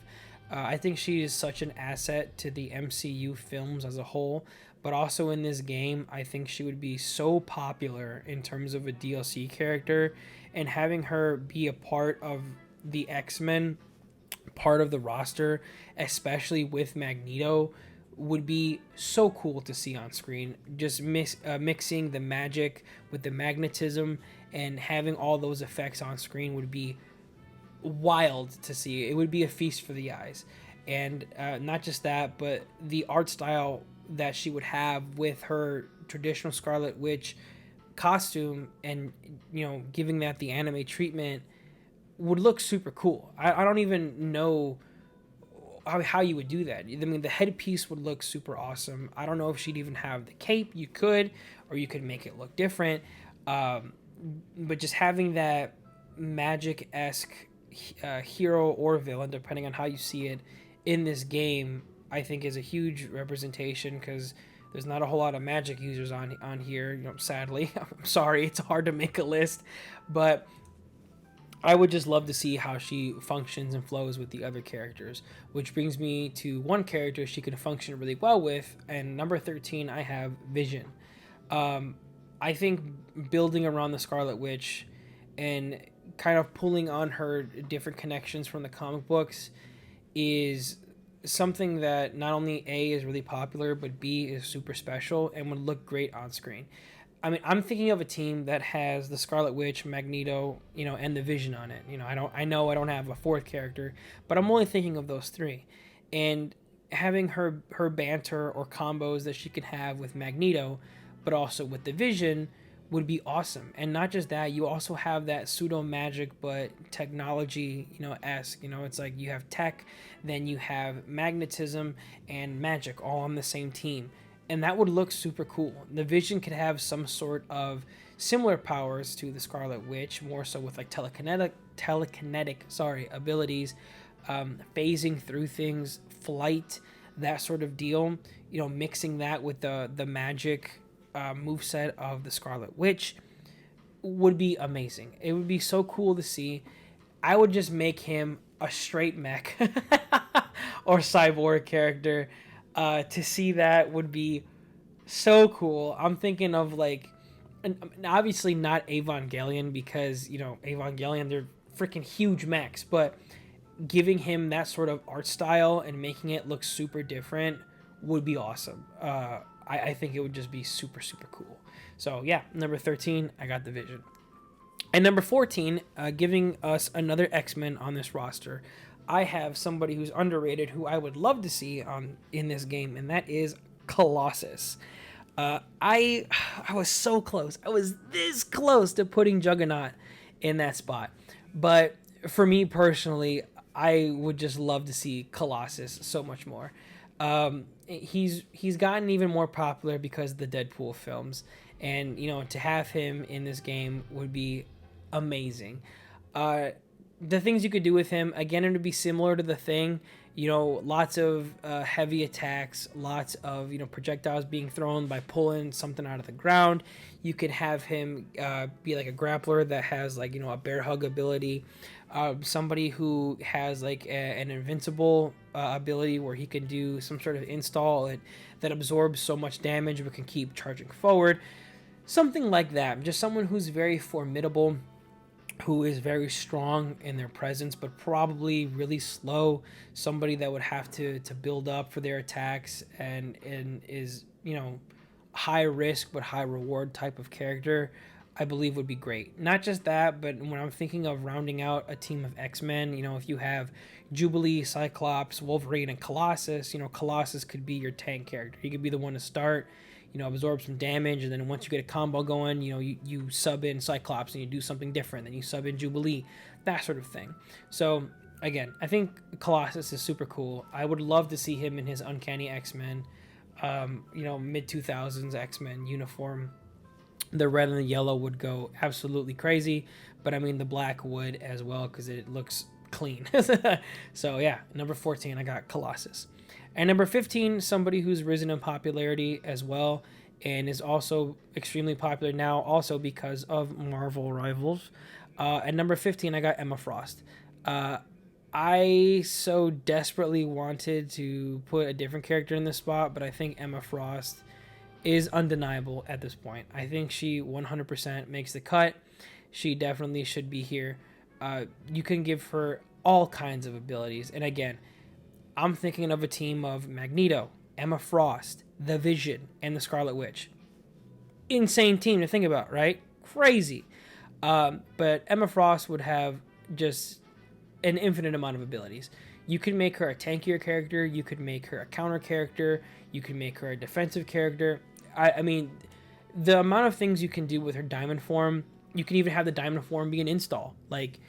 I think she is such an asset to the MCU films as a whole, but also in this game, I think she would be so popular in terms of a DLC character, and having her be a part of the X-Men, part of the roster, especially with Magneto, would be so cool to see on screen. Just mixing the magic with the magnetism and having all those effects on screen would be wild to see. It would be a feast for the eyes. And not just that, but the art style that she would have with her traditional Scarlet Witch costume and, giving that the anime treatment would look super cool. I don't even know how you would do that. I mean, the headpiece would look super awesome. I don't know if she'd even have the cape. You could, or you could make it look different. But just having that magic-esque hero or villain, depending on how you see it, in this game, I think is a huge representation because there's not a whole lot of magic users on here. Sadly, I'm sorry, it's hard to make a list, but I would just love to see how she functions and flows with the other characters, which brings me to one character she can function really well with, and number 13, I have Vision. I think building around the Scarlet Witch and kind of pulling on her different connections from the comic books is something that not only A, is really popular, but B, is super special and would look great on screen. I mean, I'm thinking of a team that has the Scarlet Witch, Magneto, and the Vision on it. I know I don't have a fourth character, but I'm only thinking of those three. And having her banter or combos that she can have with Magneto, but also with the Vision, would be awesome. And not just that, you also have that pseudo magic, but technology, esque. It's like you have tech, then you have magnetism and magic all on the same team. and that would look super cool. The Vision could have some sort of similar powers to the Scarlet Witch, more so with like telekinetic abilities, phasing through things, flight, that sort of deal. Mixing that with the magic moveset of the Scarlet Witch would be amazing. It would be so cool to see. I would just make him a straight mech or cyborg character. To see that would be so cool. I'm thinking of like, and obviously not Evangelion, because Evangelion, they're freaking huge mechs, but giving him that sort of art style and making it look super different would be awesome. I think it would just be super, super cool. So yeah, number 13, I got the Vision. And number 14, giving us another X-Men on this roster, I have somebody who's underrated who I would love to see in this game, and that is Colossus. I was so close. I was this close to putting Juggernaut in that spot. But for me personally, I would just love to see Colossus so much more. He's gotten even more popular because of the Deadpool films, and to have him in this game would be amazing. The things you could do with him, again, it would be similar to the Thing. Lots of heavy attacks, lots of projectiles being thrown by pulling something out of the ground. You could have him be like a grappler that has like a bear hug ability, somebody who has like an invincible ability where he can do some sort of install that absorbs so much damage but can keep charging forward, something like that. Just someone who's very formidable, who is very strong in their presence, but probably really slow. Somebody that would have to build up for their attacks, and is high risk but high reward type of character, I believe would be great. Not just that, but when I'm thinking of rounding out a team of X-Men, if you have Jubilee, Cyclops, Wolverine, and Colossus, Colossus could be your tank character. He could be the one to start, absorb some damage, and then once you get a combo going, you sub in Cyclops and you do something different, then you sub in Jubilee, that sort of thing. So again, I think Colossus is super cool. I would love to see him in his Uncanny X-Men, mid 2000s X-Men uniform. The red and the yellow would go absolutely crazy, but I mean the black would as well, because it looks clean. So yeah, number 14, I got Colossus. And number 15, somebody who's risen in popularity as well, and is also extremely popular now, also because of Marvel Rivals. At number 15, I got Emma Frost. I so desperately wanted to put a different character in this spot, but I think Emma Frost is undeniable at this point. I think she 100% makes the cut. She definitely should be here. You can give her all kinds of abilities, and again, I'm thinking of a team of Magneto, Emma Frost, the Vision, and the Scarlet Witch. Insane team to think about, right? Crazy. But Emma Frost would have just an infinite amount of abilities. You could make her a tankier character. You could make her a counter character. You could make her a defensive character. I mean, the amount of things you can do with her diamond form, you can even have the diamond form be an install. Like,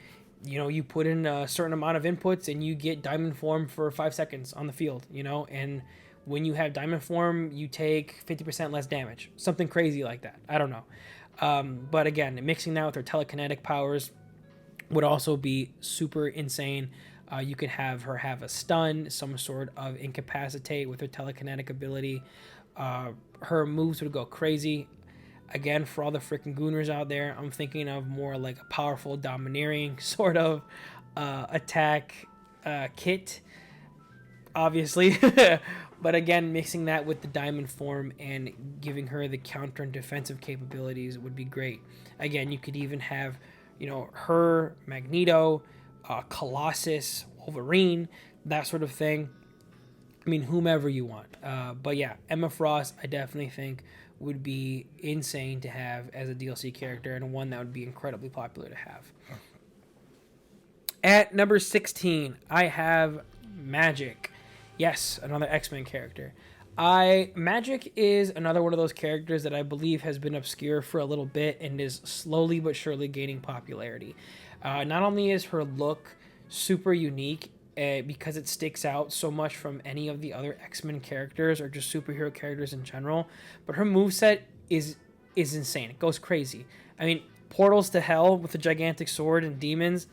you put in a certain amount of inputs and you get diamond form for 5 seconds on the field, and when you have diamond form, you take 50% less damage. Something crazy like that. I don't know. But again, mixing that with her telekinetic powers would also be super insane. You could have her have a stun, some sort of incapacitate with her telekinetic ability. Her moves would go crazy. Again, for all the freaking gooners out there, I'm thinking of more like a powerful, domineering sort of attack kit, obviously. But again, mixing that with the diamond form and giving her the counter and defensive capabilities would be great. Again, you could even have, her, Magneto, Colossus, Wolverine, that sort of thing. I mean, whomever you want. But yeah, Emma Frost, I definitely think would be insane to have as a DLC character, and one that would be incredibly popular to have. At number 16, I have Magic. Yes, another X-Men character. Magic is another one of those characters that I believe has been obscure for a little bit and is slowly but surely gaining popularity. Not only is her look super unique, because it sticks out so much from any of the other X-Men characters or just superhero characters in general. But her moveset is insane. It goes crazy. I mean, portals to hell with a gigantic sword and demons.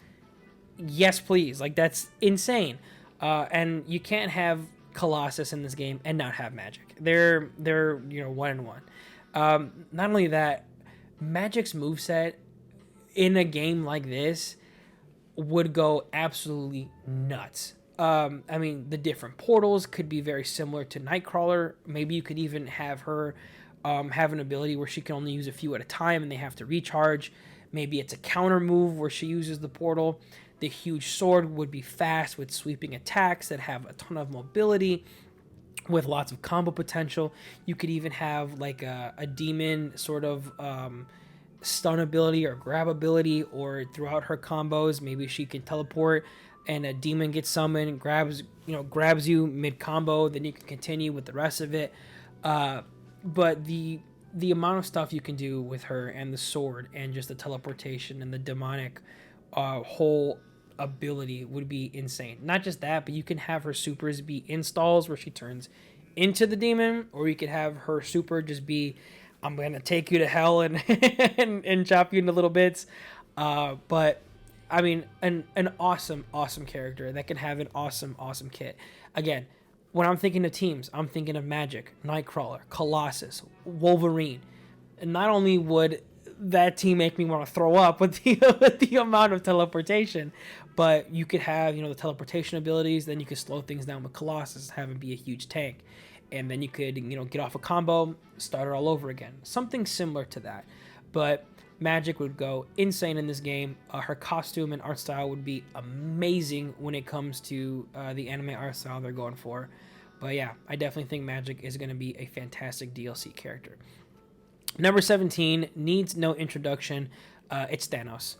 Yes, please. Like, that's insane. And you can't have Colossus in this game and not have Magic. They're one and one. Not only that, Magic's moveset in a game like this would go absolutely nuts. I mean, the different portals could be very similar to Nightcrawler. Maybe you could even have her have an ability where she can only use a few at a time and they have to recharge. Maybe it's a counter move where she uses the portal. The huge sword would be fast with sweeping attacks that have a ton of mobility with lots of combo potential. You could even have like a demon sort of stun ability or grab ability, or throughout her combos, maybe she can teleport and a demon gets summoned, grabs you mid combo, then you can continue with the rest of it. But the amount of stuff you can do with her and the sword and just the teleportation and the demonic whole ability would be insane. Not just that, but you can have her supers be installs where she turns into the demon, or you could have her super just be, I'm going to take you to hell and and chop you into little bits. But I mean, an awesome character that can have an awesome kit. Again, when I'm thinking of teams, I'm thinking of Magic, Nightcrawler, Colossus, Wolverine. And not only would that team make me want to throw up with the amount of teleportation, but you could have, the teleportation abilities, then you could slow things down with Colossus, have him be a huge tank. And then you could, get off a combo, start it all over again. Something similar to that. But Magic would go insane in this game. Her costume and art style would be amazing when it comes to the anime art style they're going for. But yeah, I definitely think Magic is going to be a fantastic DLC character. Number 17 needs no introduction. It's Thanos.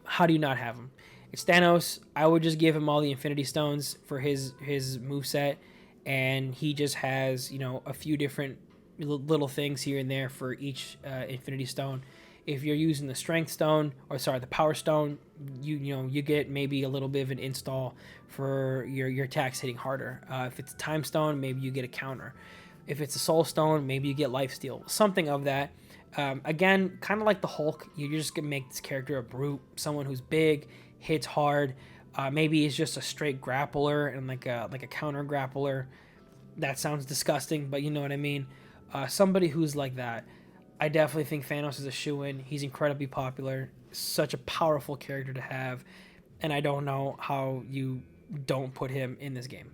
How do you not have him? It's Thanos. I would just give him all the Infinity Stones for his moveset. And he just has, a few different little things here and there for each Infinity Stone. If you're using the Strength Stone, the Power Stone, you get maybe a little bit of an install for your attacks hitting harder. If it's a Time Stone, maybe you get a counter. If it's a Soul Stone, maybe you get Lifesteal. Something of that. Again, kind of like the Hulk, you're just going to make this character a brute, someone who's big, hits hard. Maybe he's just a straight grappler and like a counter grappler. That sounds disgusting, but you know what I mean. Somebody who's like that. I definitely think Thanos is a shoo-in. He's incredibly popular. Such a powerful character to have. And I don't know how you don't put him in this game.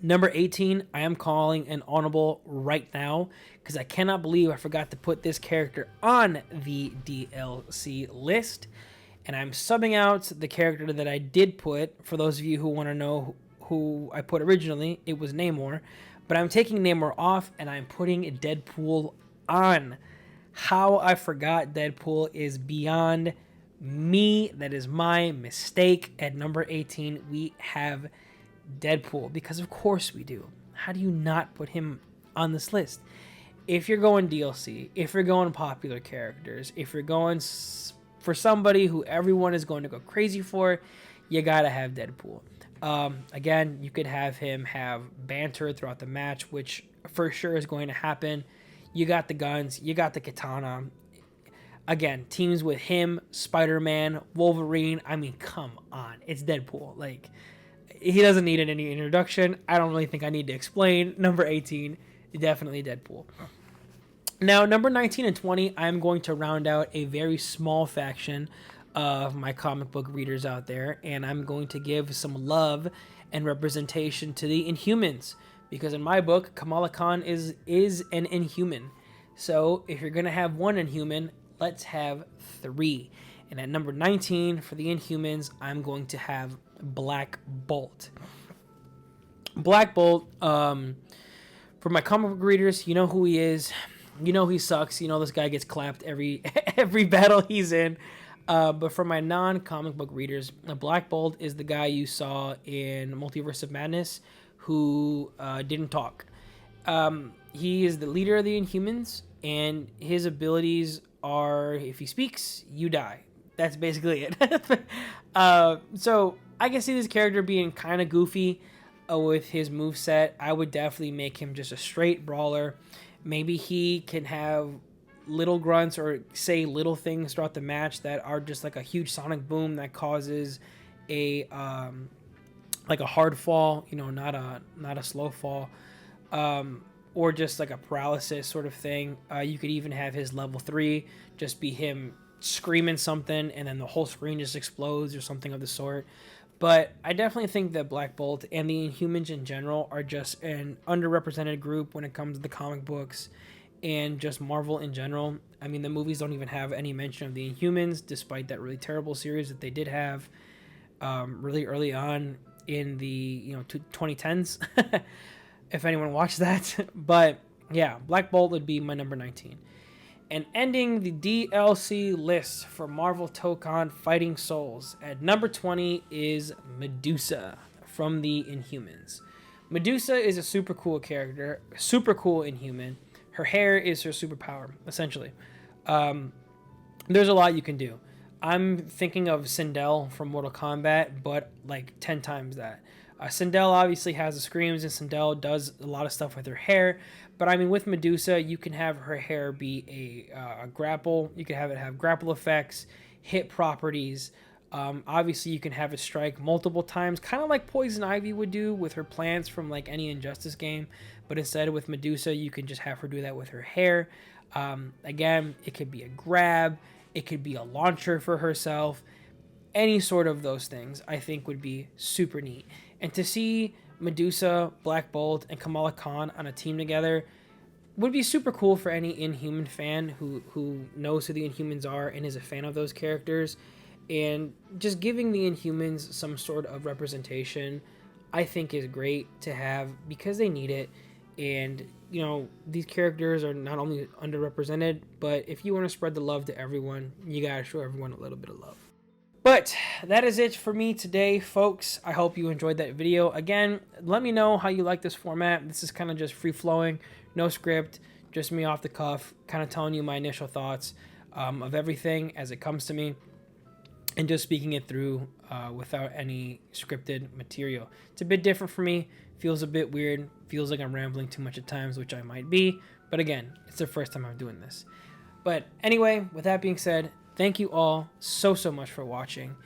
Number 18, I am calling an honorable right now because I cannot believe I forgot to put this character on the DLC list. And I'm subbing out the character that I did put. For those of you who want to know who I put originally, it was Namor. But I'm taking Namor off and I'm putting Deadpool on. How I forgot Deadpool is beyond me. That is my mistake. At number 18, we have Deadpool, because of course we do. How do you not put him on this list? If you're going DLC, if you're going popular characters, if you're going for somebody who everyone is going to go crazy for, you gotta have Deadpool. Again, you could have him have banter throughout the match, which for sure is going to happen. You got the guns, you got the katana. Again, teams with him, Spider-Man, Wolverine. I mean, come on, it's Deadpool. Like, he doesn't need any introduction. I don't really think I need to explain. Number 18, definitely Deadpool. Now, number 19 and 20, I'm going to round out a very small faction of my comic book readers out there, and I'm going to give some love and representation to the Inhumans, because in my book, Kamala Khan is an Inhuman. So if you're going to have one Inhuman, let's have 3. And at number 19 for the Inhumans, I'm going to have Black Bolt. Black Bolt, for my comic book readers, you know who he is. You know he sucks. You know this guy gets clapped every battle he's in. But for my non-comic book readers, Black Bolt is the guy you saw in Multiverse of Madness who didn't talk. He is the leader of the Inhumans, and his abilities are, if he speaks, you die. That's basically it. So I can see this character being kind of goofy with his moveset. I would definitely make him just a straight brawler. Maybe he can have little grunts or say little things throughout the match that are just like a huge sonic boom that causes a like a hard fall, you know, not a slow fall, or just like a paralysis sort of thing. You could even have his level 3 just be him screaming something and then the whole screen just explodes or something of the sort. But I definitely think that Black Bolt and the Inhumans in general are just an underrepresented group when it comes to the comic books and just Marvel in general. I mean, the movies don't even have any mention of the Inhumans, despite that really terrible series that they did have really early on in the 2010s. If anyone watched that. But yeah, Black Bolt would be my number 19. And ending the DLC list for Marvel Tokon Fighting Souls at number 20 is Medusa from the Inhumans. Medusa is a super cool character, super cool Inhuman. Her hair is her superpower, essentially. There's a lot you can do. I'm thinking of Sindel from Mortal Kombat, but like 10 times that. Sindel obviously has the screams, and Sindel does a lot of stuff with her hair. But I mean, with Medusa, you can have her hair be a grapple. You can have it have grapple effects, hit properties. Obviously, you can have it strike multiple times, kind of like Poison Ivy would do with her plants from like any Injustice game. But instead, with Medusa, you can just have her do that with her hair. Again, it could be a grab. It could be a launcher for herself. Any sort of those things, I think, would be super neat. And to see Medusa, Black Bolt, and Kamala Khan on a team together would be super cool for any Inhuman fan who knows who the Inhumans are and is a fan of those characters. And just giving the Inhumans some sort of representation, I think, is great to have because they need it. And, you know, these characters are not only underrepresented, but if you want to spread the love to everyone, you gotta show everyone a little bit of love. But that is it for me today, folks. I hope you enjoyed that video. Again, let me know how you like this format. This is kind of just free-flowing, no script, just me off the cuff, kind of telling you my initial thoughts of everything as it comes to me, and just speaking it through without any scripted material. It's a bit different for me. Feels a bit weird. Feels like I'm rambling too much at times, which I might be. But again, it's the first time I'm doing this. But anyway, with that being said, thank you all so much for watching,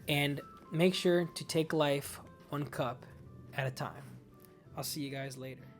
and make sure to take life one cup at a time. I'll see you guys later.